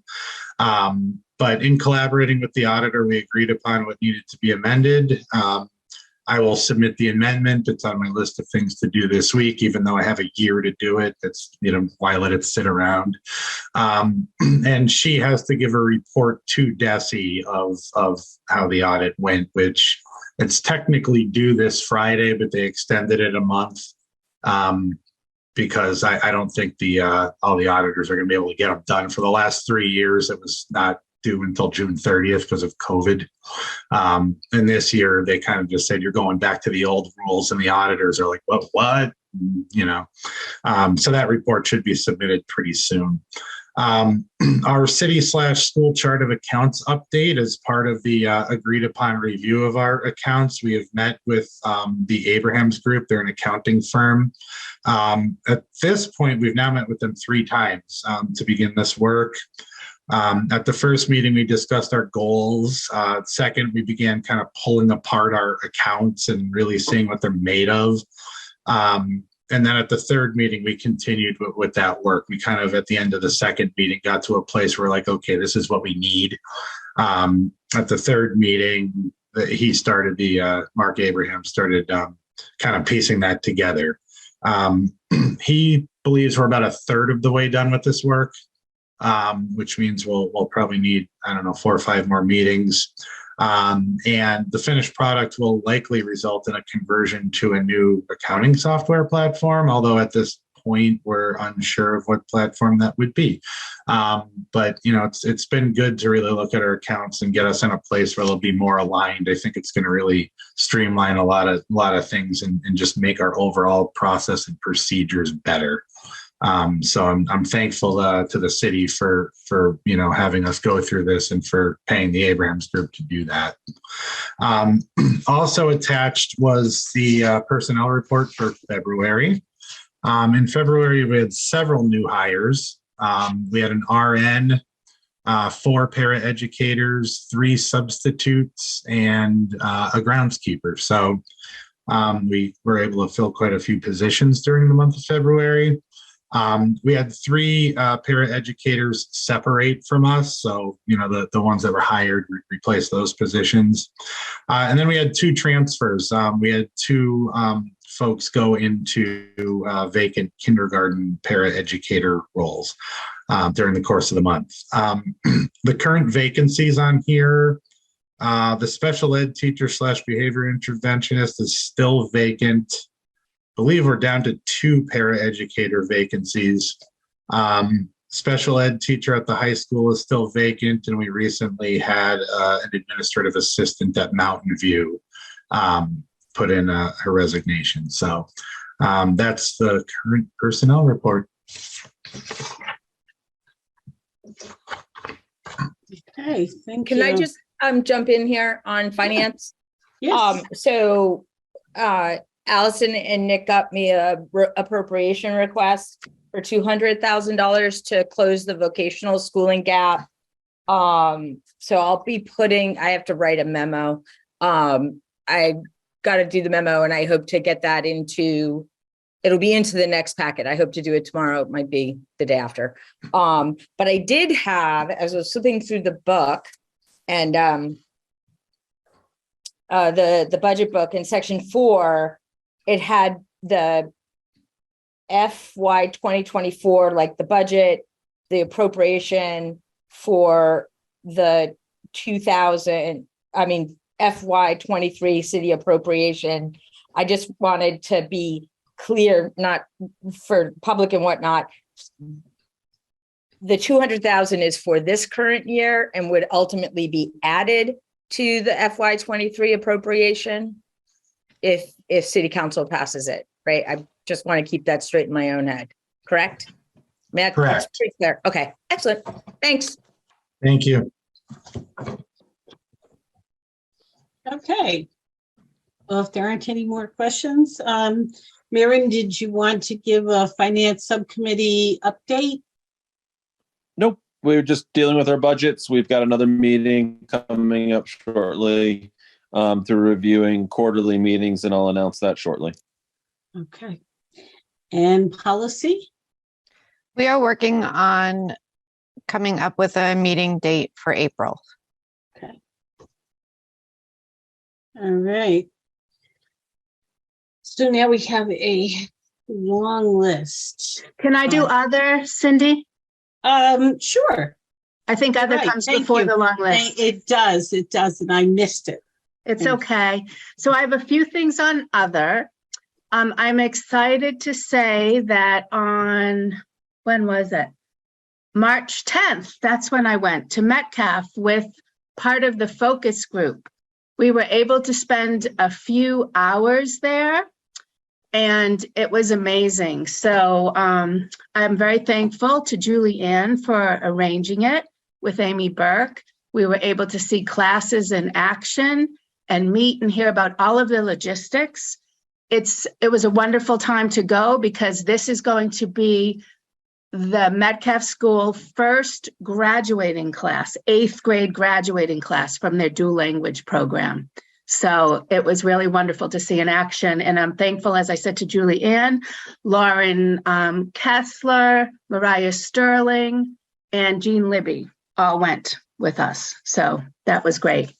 But in collaborating with the auditor, we agreed upon what needed to be amended. I will submit the amendment. It's on my list of things to do this week, even though I have a year to do it. It's, why let it sit around? And she has to give a report to DESE of how the audit went, which it's technically due this Friday, but they extended it a month because I don't think all the auditors are going to be able to get them done. For the last 3 years, it was not due until June 30th because of COVID. And this year, they kind of just said, you're going back to the old rules, and the auditors are like, what? So that report should be submitted pretty soon. Our city/school chart of accounts update is part of the agreed upon review of our accounts. We have met with the Abrahams Group. They're an accounting firm. At this point, we've now met with them 3 times to begin this work. At the first meeting, we discussed our goals. Second, we began kind of pulling apart our accounts and really seeing what they're made of. And then at the third meeting, we continued with that work. We kind of, at the end of the second meeting, got to a place where like, okay, this is what we need. At the third meeting, Mark Abraham started kind of piecing that together. He believes we're about a third of the way done with this work, which means we'll probably need, 4 or 5 more meetings. And the finished product will likely result in a conversion to a new accounting software platform, although at this point we're unsure of what platform that would be. But it's been good to really look at our accounts and get us in a place where they'll be more aligned. I think it's going to really streamline a lot of things and just make our overall process and procedures better. So I'm thankful to the city for having us go through this and for paying the Abrams Group to do that. Also attached was the personnel report for February. In February, we had several new hires. We had an RN, 4 paraeducators, 3 substitutes, and a groundskeeper. So we were able to fill quite a few positions during the month of February. We had 3 paraeducators separate from us. So, the ones that were hired replaced those positions. And then we had 2 transfers. We had 2 folks go into vacant kindergarten paraeducator roles during the course of the month. The current vacancies on here, the special ed teacher / behavior interventionist is still vacant. I believe we're down to 2 paraeducator vacancies. Special ed teacher at the high school is still vacant, and we recently had an administrative assistant at Mountain View put in her resignation. So that's the current personnel report. Okay, thank you. Can I just jump in here on finance? Yes. So Allison and Nick got me a appropriation request for $200,000 to close the vocational schooling gap. So I'll be I have to write a memo. I got to do the memo, and I hope to get that it'll be into the next packet. I hope to do it tomorrow. It might be the day after. But I did have, as I was flipping through the book and the budget book in section 4, it had the FY 2024, like the budget, the appropriation for the FY 23 city appropriation. I just wanted to be clear, not for public and whatnot. The 200,000 is for this current year and would ultimately be added to the FY 23 appropriation if city council passes it, right? I just want to keep that straight in my own head. Correct? Matt, correct. That's pretty clear. Okay, excellent. Thanks. Thank you. Okay. Well, if there aren't any more questions, Maren, did you want to give a finance subcommittee update? Nope. We're just dealing with our budgets. We've got another meeting coming up shortly through reviewing quarterly meetings, and I'll announce that shortly. Okay. And policy? We are working on coming up with a meeting date for April. Okay. All right. So now we have a long list. Can I do other, Cindy? Sure. I think other comes before the long list. It does, and I missed it. It's okay. So I have a few things on other. I'm excited to say that on, when was it? March 10th, that's when I went to Metcalf with part of the focus group. We were able to spend a few hours there, and it was amazing. So I'm very thankful to Julie Ann for arranging it with Amy Burke. We were able to see classes in action and meet and hear about all of the logistics. It was a wonderful time to go because this is going to be the Metcalf School first graduating class, 8th grade graduating class from their dual language program. So it was really wonderful to see in action. And I'm thankful, as I said, to Julie Ann, Lauren Kessler, Mariah Sterling, and Jean Libby all went with us. So that was great.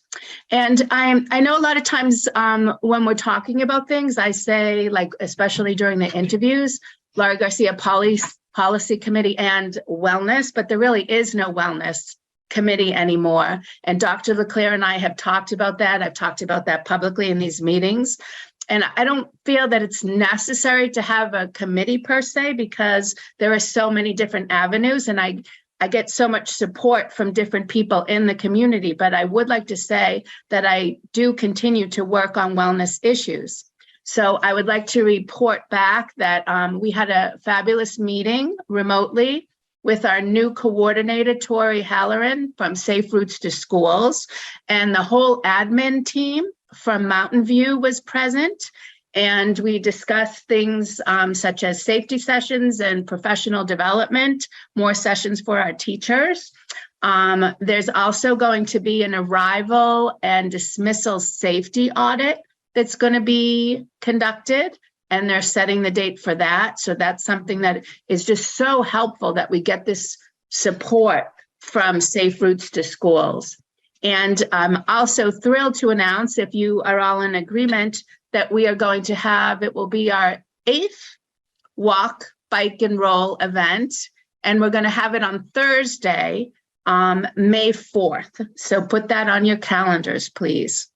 And I know a lot of times when we're talking about things, I say, like, especially during the interviews, Laura Garcia Policy Committee and Wellness, but there really is no Wellness Committee anymore. And Dr. LeClaire and I have talked about that. I've talked about that publicly in these meetings. And I don't feel that it's necessary to have a committee per se, because there are so many different avenues, and I get so much support from different people in the community. But I would like to say that I do continue to work on wellness issues. So I would like to report back that we had a fabulous meeting remotely with our new coordinator, Tori Halloran from Safe Routes to Schools, and the whole admin team from Mountain View was present. And we discussed things such as safety sessions and professional development, more sessions for our teachers. There's also going to be an arrival and dismissal safety audit that's going to be conducted, and they're setting the date for that. So that's something that is just so helpful that we get this support from Safe Routes to Schools. And I'm also thrilled to announce, if you are all in agreement, that we are going to have, it will be our 8th walk, bike and roll event. And we're going to have it on Thursday, May 4th. So put that on your calendars, please.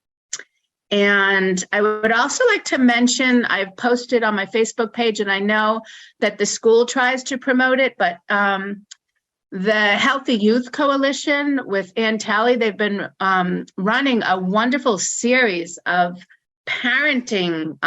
And I would also like to mention, I've posted on my Facebook page, and I know that the school tries to promote it, but the Healthy Youth Coalition with Ann Talley, they've been running a wonderful series of parenting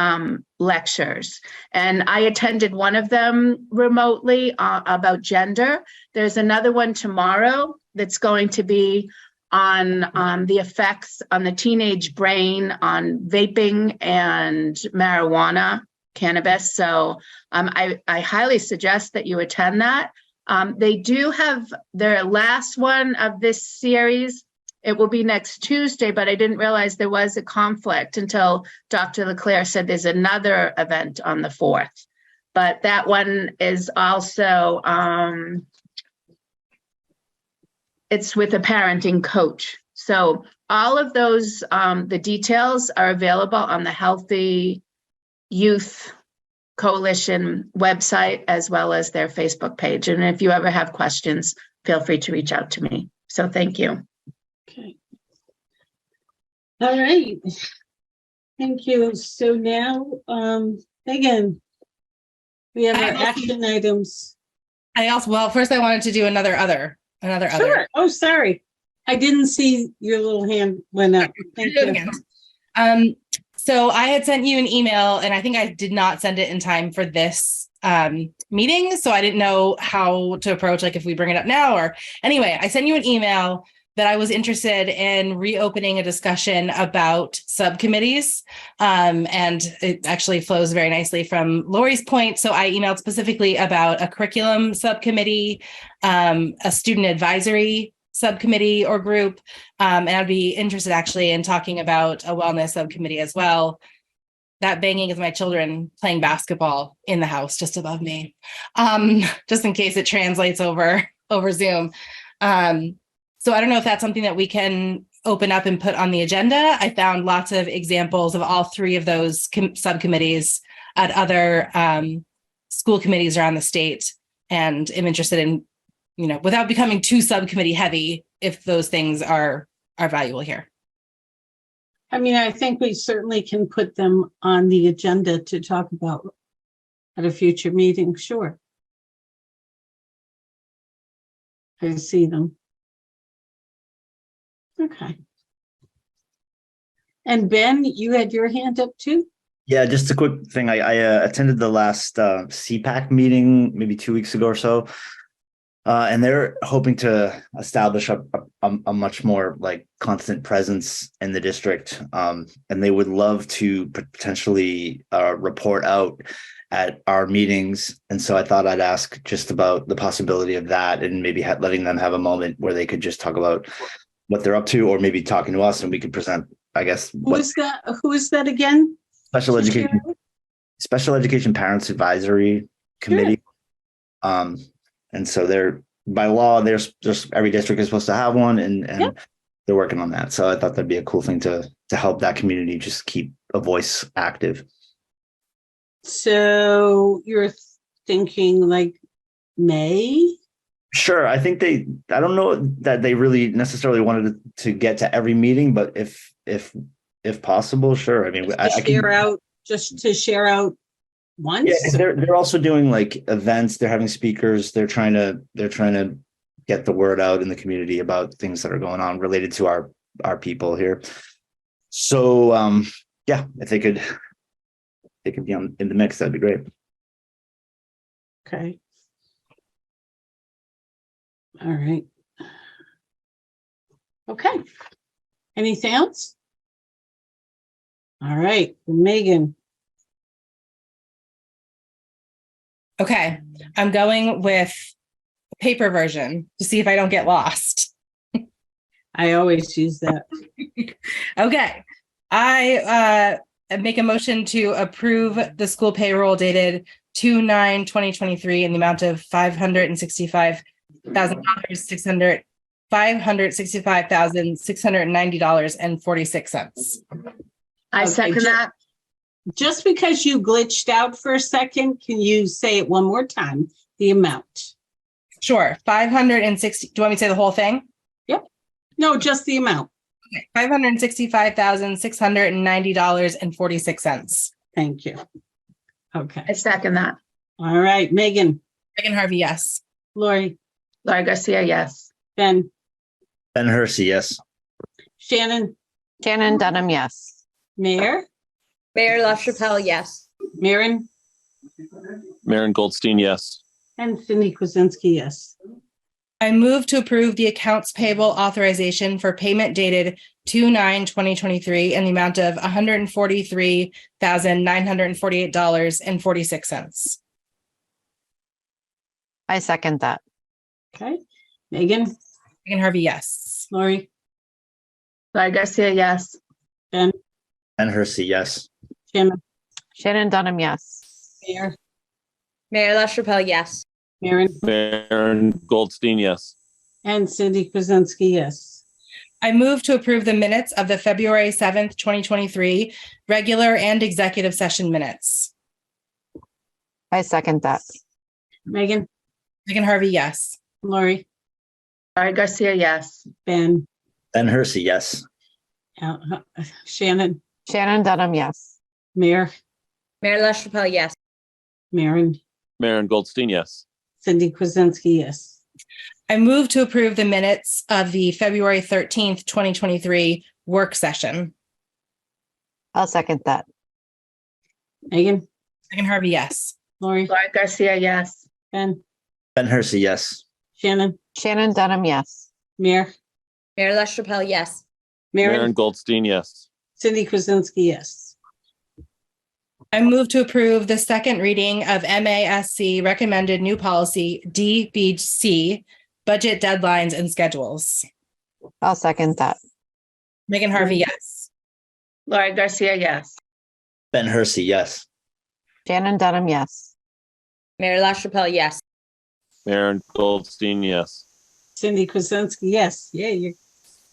lectures. And I attended one of them remotely about gender. There's another one tomorrow that's going to be on the effects on the teenage brain on vaping and marijuana, cannabis. So I highly suggest that you attend that. They do have their last one of this series. It will be next Tuesday, but I didn't realize there was a conflict until Dr. LeClaire said there's another event on the 4th. But that one is also, it's with a parenting coach. So all of those, the details are available on the Healthy Youth Coalition website, as well as their Facebook page. And if you ever have questions, feel free to reach out to me. So thank you. Okay. All right. Thank you. So now, Megan, we have our action items. Well, first I wanted to do another other. Sure. Oh, sorry. I didn't see your little hand went up. Thank you. So I had sent you an email, and I think I did not send it in time for this meeting. So I didn't know how to approach, like if we bring it up now or anyway, I sent you an email that I was interested in reopening a discussion about subcommittees. And it actually flows very nicely from Lori's point. So I emailed specifically about a curriculum subcommittee, a student advisory subcommittee or group. And I'd be interested actually in talking about a wellness subcommittee as well. That banging is my children playing basketball in the house just above me, just in case it translates over Zoom. So I don't know if that's something that we can open up and put on the agenda. I found lots of examples of all 3 of those subcommittees at other school committees around the state, and am interested in, without becoming too subcommittee heavy, if those things are valuable here. I mean, I think we certainly can put them on the agenda to talk about at a future meeting. Sure. I see them. Okay. And Ben, you had your hand up too? Yeah, just a quick thing. I attended the last CPAC meeting maybe 2 weeks ago or so. And they're hoping to establish a much more like constant presence in the district. And they would love to potentially report out at our meetings. And so I thought I'd ask just about the possibility of that, and maybe letting them have a moment where they could just talk about what they're up to, or maybe talking to us and we could present, I guess. Who is that again? Special Education Parents Advisory Committee. Sure. And so they're, by law, there's just every district is supposed to have one, and they're working on that. So I thought that'd be a cool thing to help that community just keep a voice active. So you're thinking like May? Sure. I think I don't know that they really necessarily wanted to get to every meeting, but if possible, sure. I mean, just to share out once. Yeah, they're also doing like events. They're having speakers. They're trying to get the word out in the community about things that are going on related to our people here. So yeah, if they could they can be in the mix, that'd be great. Okay. All right. Okay. Anything else? All right, Megan. Okay, I'm going with paper version to see if I don't get lost. I always use that. Okay, I make a motion to approve the school payroll dated 2/9/2023 in the amount of $565,690.46. I second that. Just because you glitched out for a second, can you say it one more time? The amount. Sure. 560. Do you want me to say the whole thing? Yep. No, just the amount. Okay. $565,690.46. Thank you. Okay. I second that. All right, Megan. Megan Harvey, yes. Lori. Laurie Garcia, yes. Ben. Ben Hersey, yes. Shannon. Shannon Dunham, yes. Mayor. Mayor LaChapelle, yes. Maren. Maren Goldstein, yes. And Cindy Kuzensky, yes. I move to approve the accounts payable authorization for payment dated 2/9/2023 in the amount of $143,948.46. I second that. Okay. Megan. Megan Harvey, yes. Lori. Laurie Garcia, yes. Ben. Ben Hersey, yes. Shannon. Shannon Dunham, yes. Mayor. Mayor LaChapelle, yes. Maren. Maren Goldstein, yes. And Cindy Kuzensky, yes. I move to approve the minutes of the February 7th, 2023 regular and executive session minutes. I second that. Megan. Megan Harvey, yes. Lori. Laurie Garcia, yes. Ben. Ben Hersey, yes. Shannon. Shannon Dunham, yes. Mayor. Mayor LaChapelle, yes. Maren. Maren Goldstein, yes. Cindy Kuzensky, yes. I move to approve the minutes of the February 13th, 2023 work session. I'll second that. Megan. Megan Harvey, yes. Lori. Laurie Garcia, yes. Ben. Ben Hersey, yes. Shannon. Shannon Dunham, yes. Mayor. Mayor LaChapelle, yes. Maren Goldstein, yes. Cindy Kuzensky, yes. I move to approve the second reading of MASC recommended new policy DBC, budget deadlines and schedules. I'll second that. Megan Harvey, yes. Laurie Garcia, yes. Ben Hersey, yes. Shannon Dunham, yes. Mayor LaChapelle, yes. Maren Goldstein, yes. Cindy Kuzensky, yes. Yeah, you're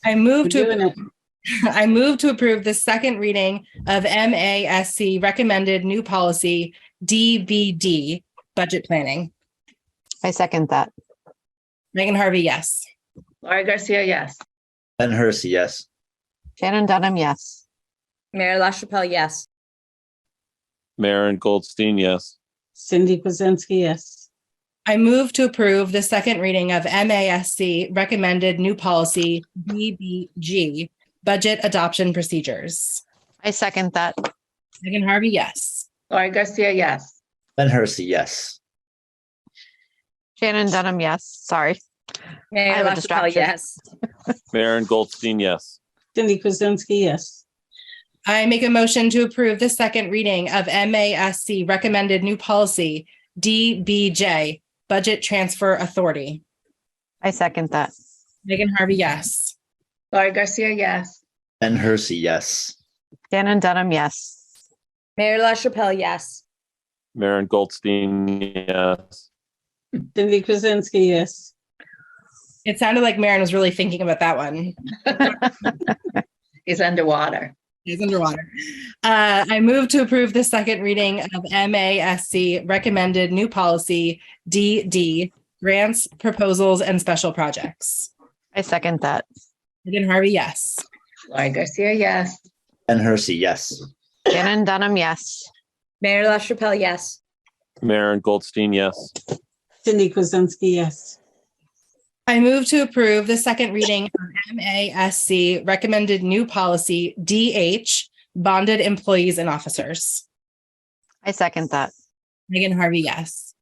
I move doing it. I move to approve the second reading of MASC recommended new policy DBD, budget planning. I second that. Megan Harvey, yes. Laurie Garcia, yes. Ben Hersey, yes. Shannon Dunham, yes. Mayor LaChapelle, yes. Maren Goldstein, yes. Cindy Kuzensky, yes. I move to approve the second reading of MASC recommended new policy DBG, budget adoption procedures. I second that. Megan Harvey, yes. Laurie Garcia, yes. Ben Hersey, yes. Shannon Dunham, yes. Sorry. Mayor I have a LaChapelle, distraction. yes. Maren Goldstein, yes. Cindy Kuzensky, yes. I make a motion to approve the second reading of MASC recommended new policy DBJ, budget transfer authority. I second that. Megan Harvey, yes. Laurie Garcia, yes. Ben Hersey, yes. Shannon Dunham, yes. Mayor LaChapelle, yes. Maren Goldstein, yes. Cindy Kuzensky, yes. It sounded like Maren was really thinking about that one. He's underwater. He's underwater. I move to approve the second reading of MASC recommended new policy DD, grants, proposals, and special projects. I second that. Megan Harvey, yes. Laurie Garcia, yes. Ben Hersey, yes. Shannon Dunham, yes. Mayor LaChapelle, yes. Maren Goldstein, yes. Cindy Kuzensky, yes. I move to approve the second reading of MASC recommended new policy DH, bonded employees and officers. I second that. Megan Harvey, yes.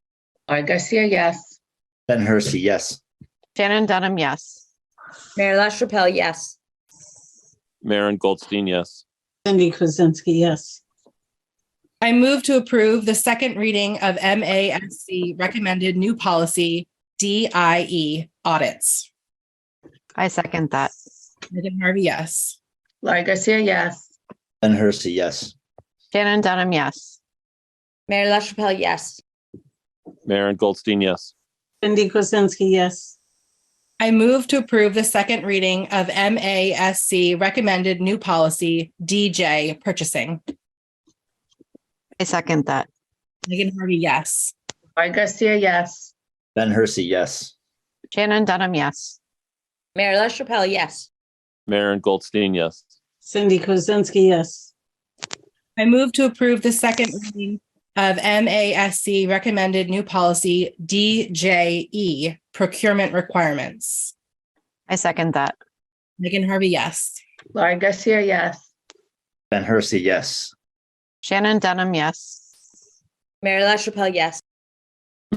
Laurie Garcia, yes. Ben Hersey, yes. Shannon Dunham, yes. Mayor LaChapelle, yes. Maren Goldstein, yes. Cindy Kuzensky, yes. I move to approve the second reading of MASC recommended new policy DIE audits. I second that. Megan Harvey, yes. Laurie Garcia, yes. Ben Hersey, yes. Shannon Dunham, yes. Mayor LaChapelle, yes. Maren Goldstein, yes. Cindy Kuzensky, yes. I move to approve the second reading of MASC recommended new policy DJ purchasing. I second that. Megan Harvey, yes. Laurie Garcia, yes. Ben Hersey, yes. Shannon Dunham, yes. Mayor LaChapelle, yes. Maren Goldstein, yes. Cindy Kuzensky, yes. I move to approve the second reading of MASC recommended new policy DJE procurement requirements. I second that. Megan Harvey, yes. Laurie Garcia, yes. Ben Hersey, yes. Shannon Dunham, yes. Mayor LaChapelle, yes.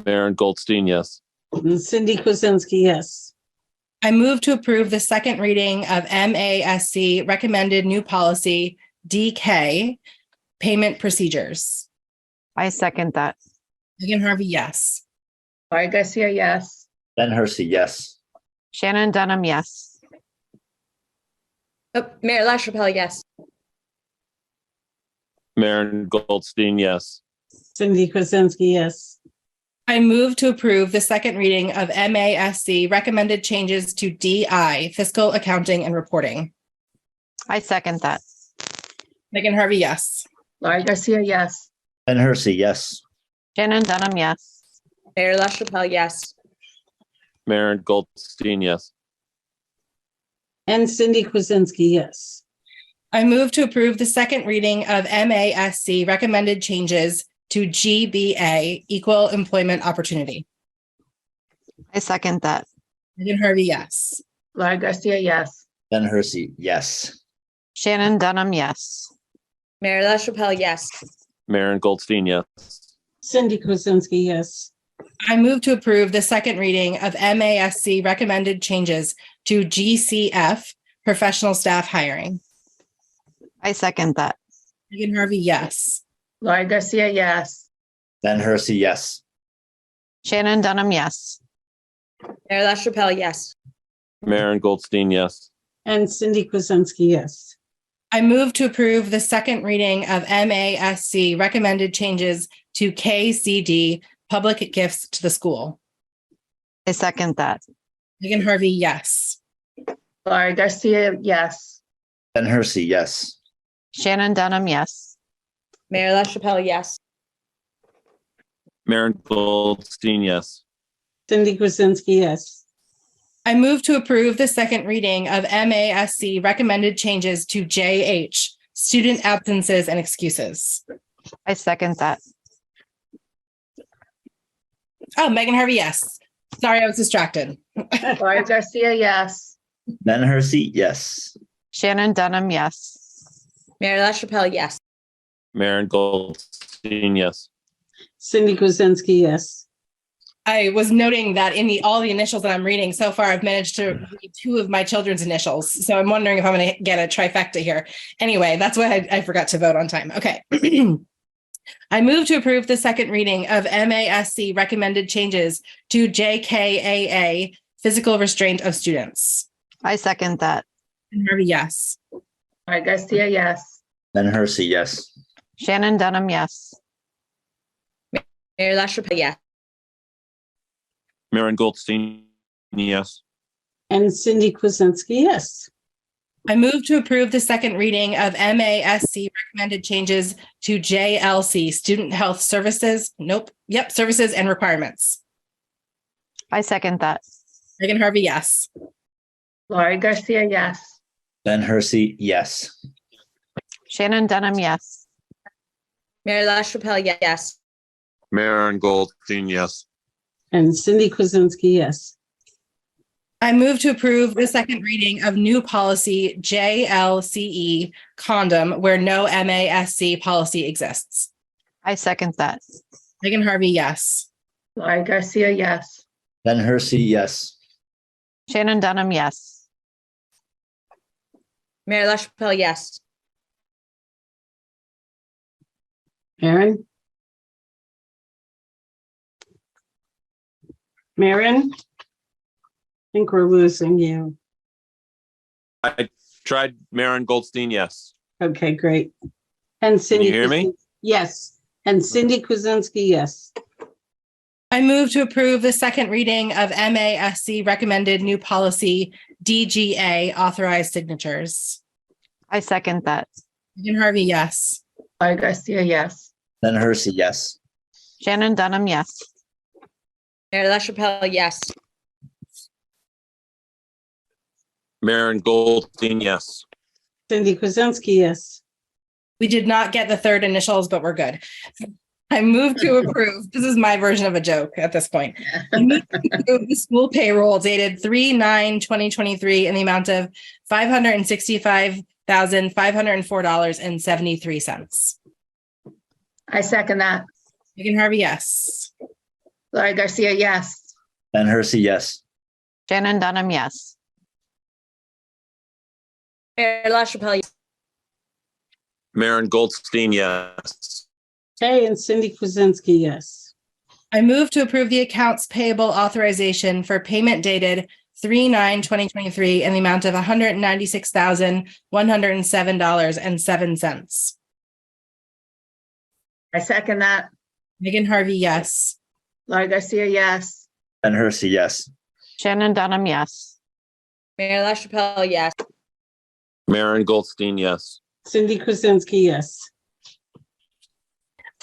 Maren Goldstein, yes. And Cindy Kuzensky, yes. I move to approve the second reading of MASC recommended new policy DK payment procedures. I second that. Megan Harvey, yes. Laurie Garcia, yes. Ben Hersey, yes. Shannon Dunham, yes. Oh, Mayor LaChapelle, yes. Maren Goldstein, yes. Cindy Kuzensky, yes. I move to approve the second reading of MASC recommended changes to DI fiscal accounting and reporting. I second that. Megan Harvey, yes. Laurie Garcia, yes. Ben Hersey, yes. Shannon Dunham, yes. Mayor LaChapelle, yes. Maren Goldstein, yes. And Cindy Kuzensky, yes. I move to approve the second reading of MASC recommended changes to GBA equal employment opportunity. I second that. Megan Harvey, yes. Laurie Garcia, yes. Ben Hersey, yes. Shannon Dunham, yes. Mayor LaChapelle, yes. Maren Goldstein, yes. Cindy Kuzensky, yes. I move to approve the second reading of MASC recommended changes to GCF professional staff hiring. I second that. Megan Harvey, yes. Laurie Garcia, yes. Ben Hersey, yes. Shannon Dunham, yes. Mayor LaChapelle, yes. Maren Goldstein, yes. And Cindy Kuzensky, yes. I move to approve the second reading of MASC recommended changes to KCD public gifts to the school. I second that. Megan Harvey, yes. Laurie Garcia, yes. Ben Hersey, yes. Shannon Dunham, yes. Mayor LaChapelle, yes. Maren Goldstein, yes. Cindy Kuzensky, yes. I move to approve the second reading of MASC recommended changes to JH student absences and excuses. I second that. Oh, Megan Harvey, yes. Sorry, I was distracted. Laurie Garcia, yes. Ben Hersey, yes. Shannon Dunham, yes. Mayor LaChapelle, yes. Maren Goldstein, yes. Cindy Kuzensky, yes. I was noting that in all the initials that I'm reading so far, I've managed to read two of my children's initials. So I'm wondering if I'm going to get a trifecta here. Anyway, that's why I forgot to vote on time. Okay. I move to approve the second reading of MASC recommended changes to JKAA physical restraint of students. I second that. And Harvey, yes. Laurie Garcia, yes. Ben Hersey, yes. Shannon Dunham, yes. Mayor LaChapelle, yes. Maren Goldstein, yes. And Cindy Kuzensky, yes. I move to approve the second reading of MASC recommended changes to JLC student health services. Nope. Yep. Services and requirements. I second that. Megan Harvey, yes. Laurie Garcia, yes. Ben Hersey, yes. Shannon Dunham, yes. Mayor LaChapelle, yes. Maren Goldstein, yes. And Cindy Kuzensky, yes. I move to approve the second reading of new policy JLCE condom where no MASC policy exists. I second that. Megan Harvey, yes. Laurie Garcia, yes. Ben Hersey, yes. Shannon Dunham, yes. Mayor LaChapelle, yes. Aaron? Maren? I think we're losing you. I tried Maren Goldstein, yes. Okay, great. And Cindy. you hear me? Kuzinski- Yes. And Cindy Kuzensky, yes. I move to approve the second reading of MASC recommended new policy DGA authorized signatures. I second that. Megan Harvey, yes. Laurie Garcia, yes. Ben Hersey, yes. Shannon Dunham, yes. Mayor LaChapelle, yes. Maren Goldstein, yes. Cindy Kuzensky, yes. We did not get the third initials, but we're good. I move to approve. This is my version of a joke at this point. I move to approve the school payroll dated 3/9/2023 in the amount of $565,504.73. I second that. Megan Harvey, yes. Laurie Garcia, yes. Ben Hersey, yes. Shannon Dunham, yes. Mayor LaChapelle, yes. Maren Goldstein, yes. Okay, and Cindy Kuzensky, yes. I move to approve the accounts payable authorization for payment dated 3/9/2023 in the amount of $196,107.07. I second that. Megan Harvey, yes. Laurie Garcia, yes. Ben Hersey, yes. Shannon Dunham, yes. Mayor LaChapelle, yes. Maren Goldstein, yes. Cindy Kuzensky, yes.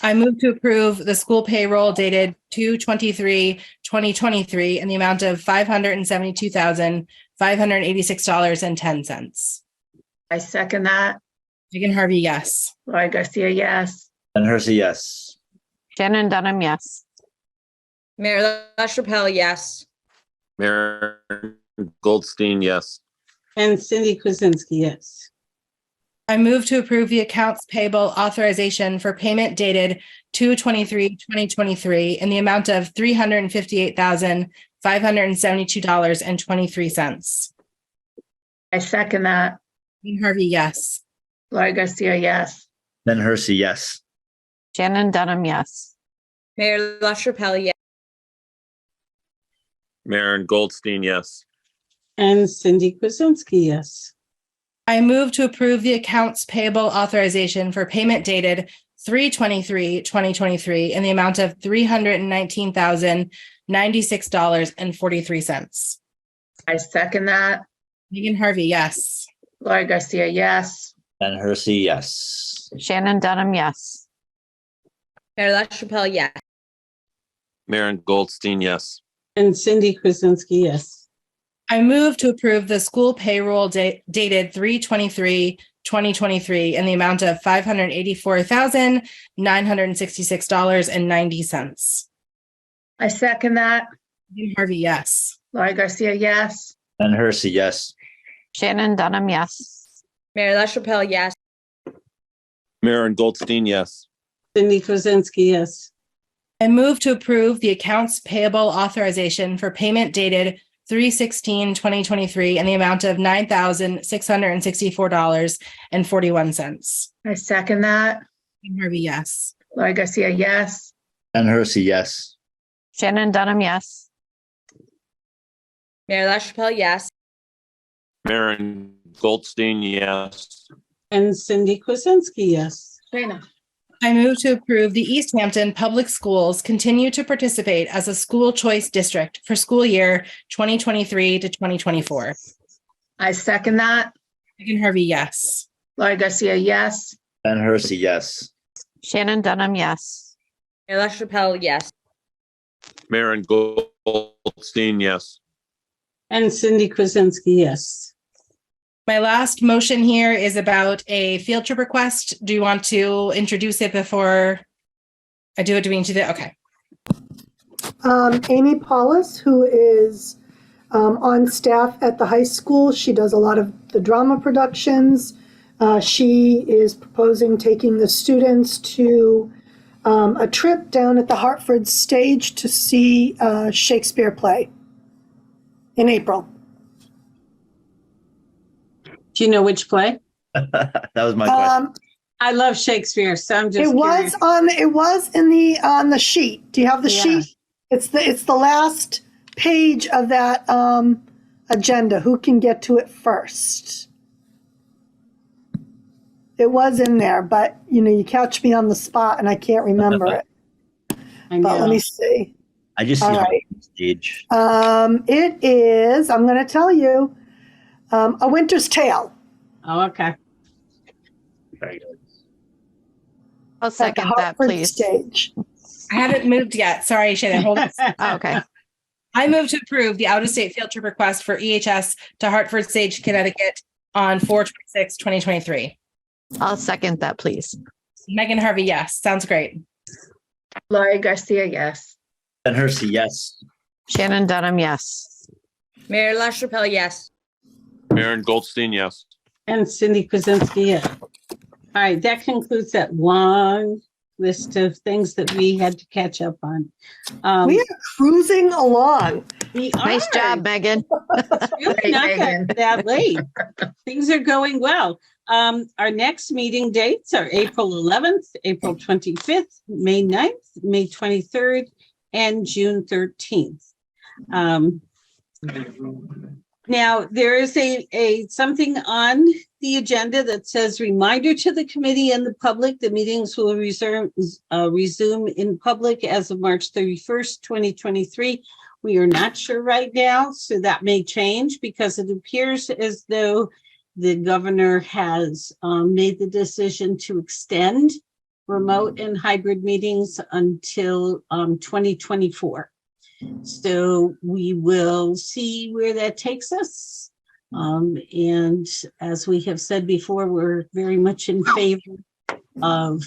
I move to approve the school payroll dated 2/23/2023 in the amount of $572,586.10. I second that. Megan Harvey, yes. Laurie Garcia, yes. Ben Hersey, yes. Shannon Dunham, yes. Mayor LaChapelle, yes. Maren Goldstein, yes. And Cindy Kuzensky, yes. I move to approve the accounts payable authorization for payment dated 2/23/2023 in the amount of $358,572.23. I second that. Megan Harvey, yes. Laurie Garcia, yes. Ben Hersey, yes. Shannon Dunham, yes. Mayor LaChapelle, yes. Maren Goldstein, yes. And Cindy Kuzensky, yes. I move to approve the accounts payable authorization for payment dated 3/23/2023 in the amount of $319,096.43. I second that. Megan Harvey, yes. Laurie Garcia, yes. Ben Hersey, yes. Shannon Dunham, yes. Mayor LaChapelle, yes. Maren Goldstein, yes. And Cindy Kuzensky, yes. I move to approve the school payroll dated 3/23/2023 in the amount of $584,966.90. I second that. Megan Harvey, yes. Laurie Garcia, yes. Ben Hersey, yes. Shannon Dunham, yes. Mayor LaChapelle, yes. Maren Goldstein, yes. Cindy Kuzensky, yes. I move to approve the accounts payable authorization for payment dated 3/16/2023 in the amount of $9,664.41. I second that. Megan Harvey, yes. Laurie Garcia, yes. Ben Hersey, yes. Shannon Dunham, yes. Mayor LaChapelle, yes. Maren Goldstein, yes. And Cindy Kuzensky, yes. Dana. I move to approve the Easthampton Public Schools continue to participate as a school choice district for school year 2023 to 2024. I second that. Megan Harvey, yes. Laurie Garcia, yes. Ben Hersey, yes. Shannon Dunham, yes. Mayor LaChapelle, yes. Maren Goldstein, yes. And Cindy Kuzensky, yes. My last motion here is about a field trip request. Do you want to introduce it before I do it? Do we need to do that? Okay. Amy Paulus, who is on staff at the high school. She does a lot of the drama productions. She is proposing taking the students to a trip down at the Hartford stage to see a Shakespeare play in April. Do you know which play? That was my question. I love Shakespeare, so I'm just It was on the sheet. Do you have the Yeah. sheet? It's the last page of that agenda. Who can get to it first? It was in there, but you catch me on the spot and I can't remember it. I know. But let me see. I just see All her right. on stage. It is, I'm going to tell you, A Winter's Tale. Oh, okay. Very good. I'll At the second that, Hartford please. stage. I haven't moved yet. Sorry, Shannon. Hold on. Oh, okay. I move to approve the out-of-state field trip request for EHS to Hartford Stage, Connecticut on 4/26/2023. I'll second that, please. Megan Harvey, yes. Sounds great. Laurie Garcia, yes. Ben Hersey, yes. Shannon Dunham, yes. Mayor LaChapelle, yes. Maren Goldstein, yes. And Cindy Kuzensky, yeah. All right, that concludes that long list of things that we had to catch up on. We are cruising along. We Nice are. job, Megan. It's really Great, not Megan. that late. Things are going well. Our next meeting dates are April 11th, April 25th, May 9th, May 23rd, and June 13th. Now, there is a something on the agenda that says reminder to the committee and the public, the meetings will resume in public as of March 31st, 2023. We are not sure right now, so that may change because it appears as though the governor has made the decision to extend remote and hybrid meetings until 2024. So we will see where that takes us. And as we have said before, we're very much in favor of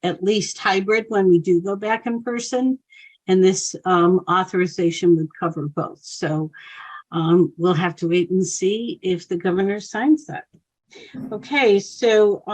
at least hybrid when we do go back in person. And this authorization would cover both. So we'll have to wait and see if the governor signs that. Okay, so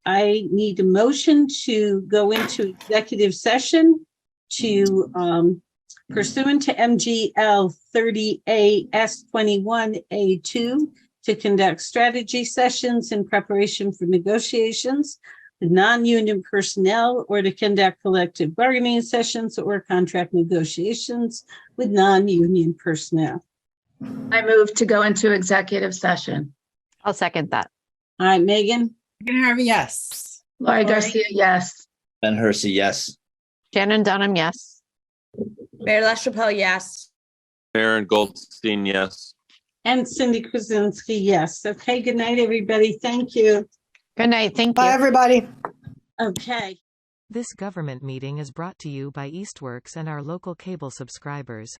I need a motion to go into executive session to pursuant to MGL 30A S21A2 to conduct strategy sessions in preparation for negotiations with non-union personnel or to conduct collective bargaining sessions or contract negotiations with non-union personnel. I move to go into executive session. I'll second that. All right, Megan? Megan Harvey, yes. Laurie Laurie? Garcia, yes. Ben Hersey, yes. Shannon Dunham, yes. Mayor LaChapelle, yes. Maren Goldstein, yes. And Cindy Kuzensky, yes. Okay, good night, everybody. Thank you. Good night. Thank Bye, you. everybody. Okay. This government meeting is brought to you by Eastworks and our local cable subscribers.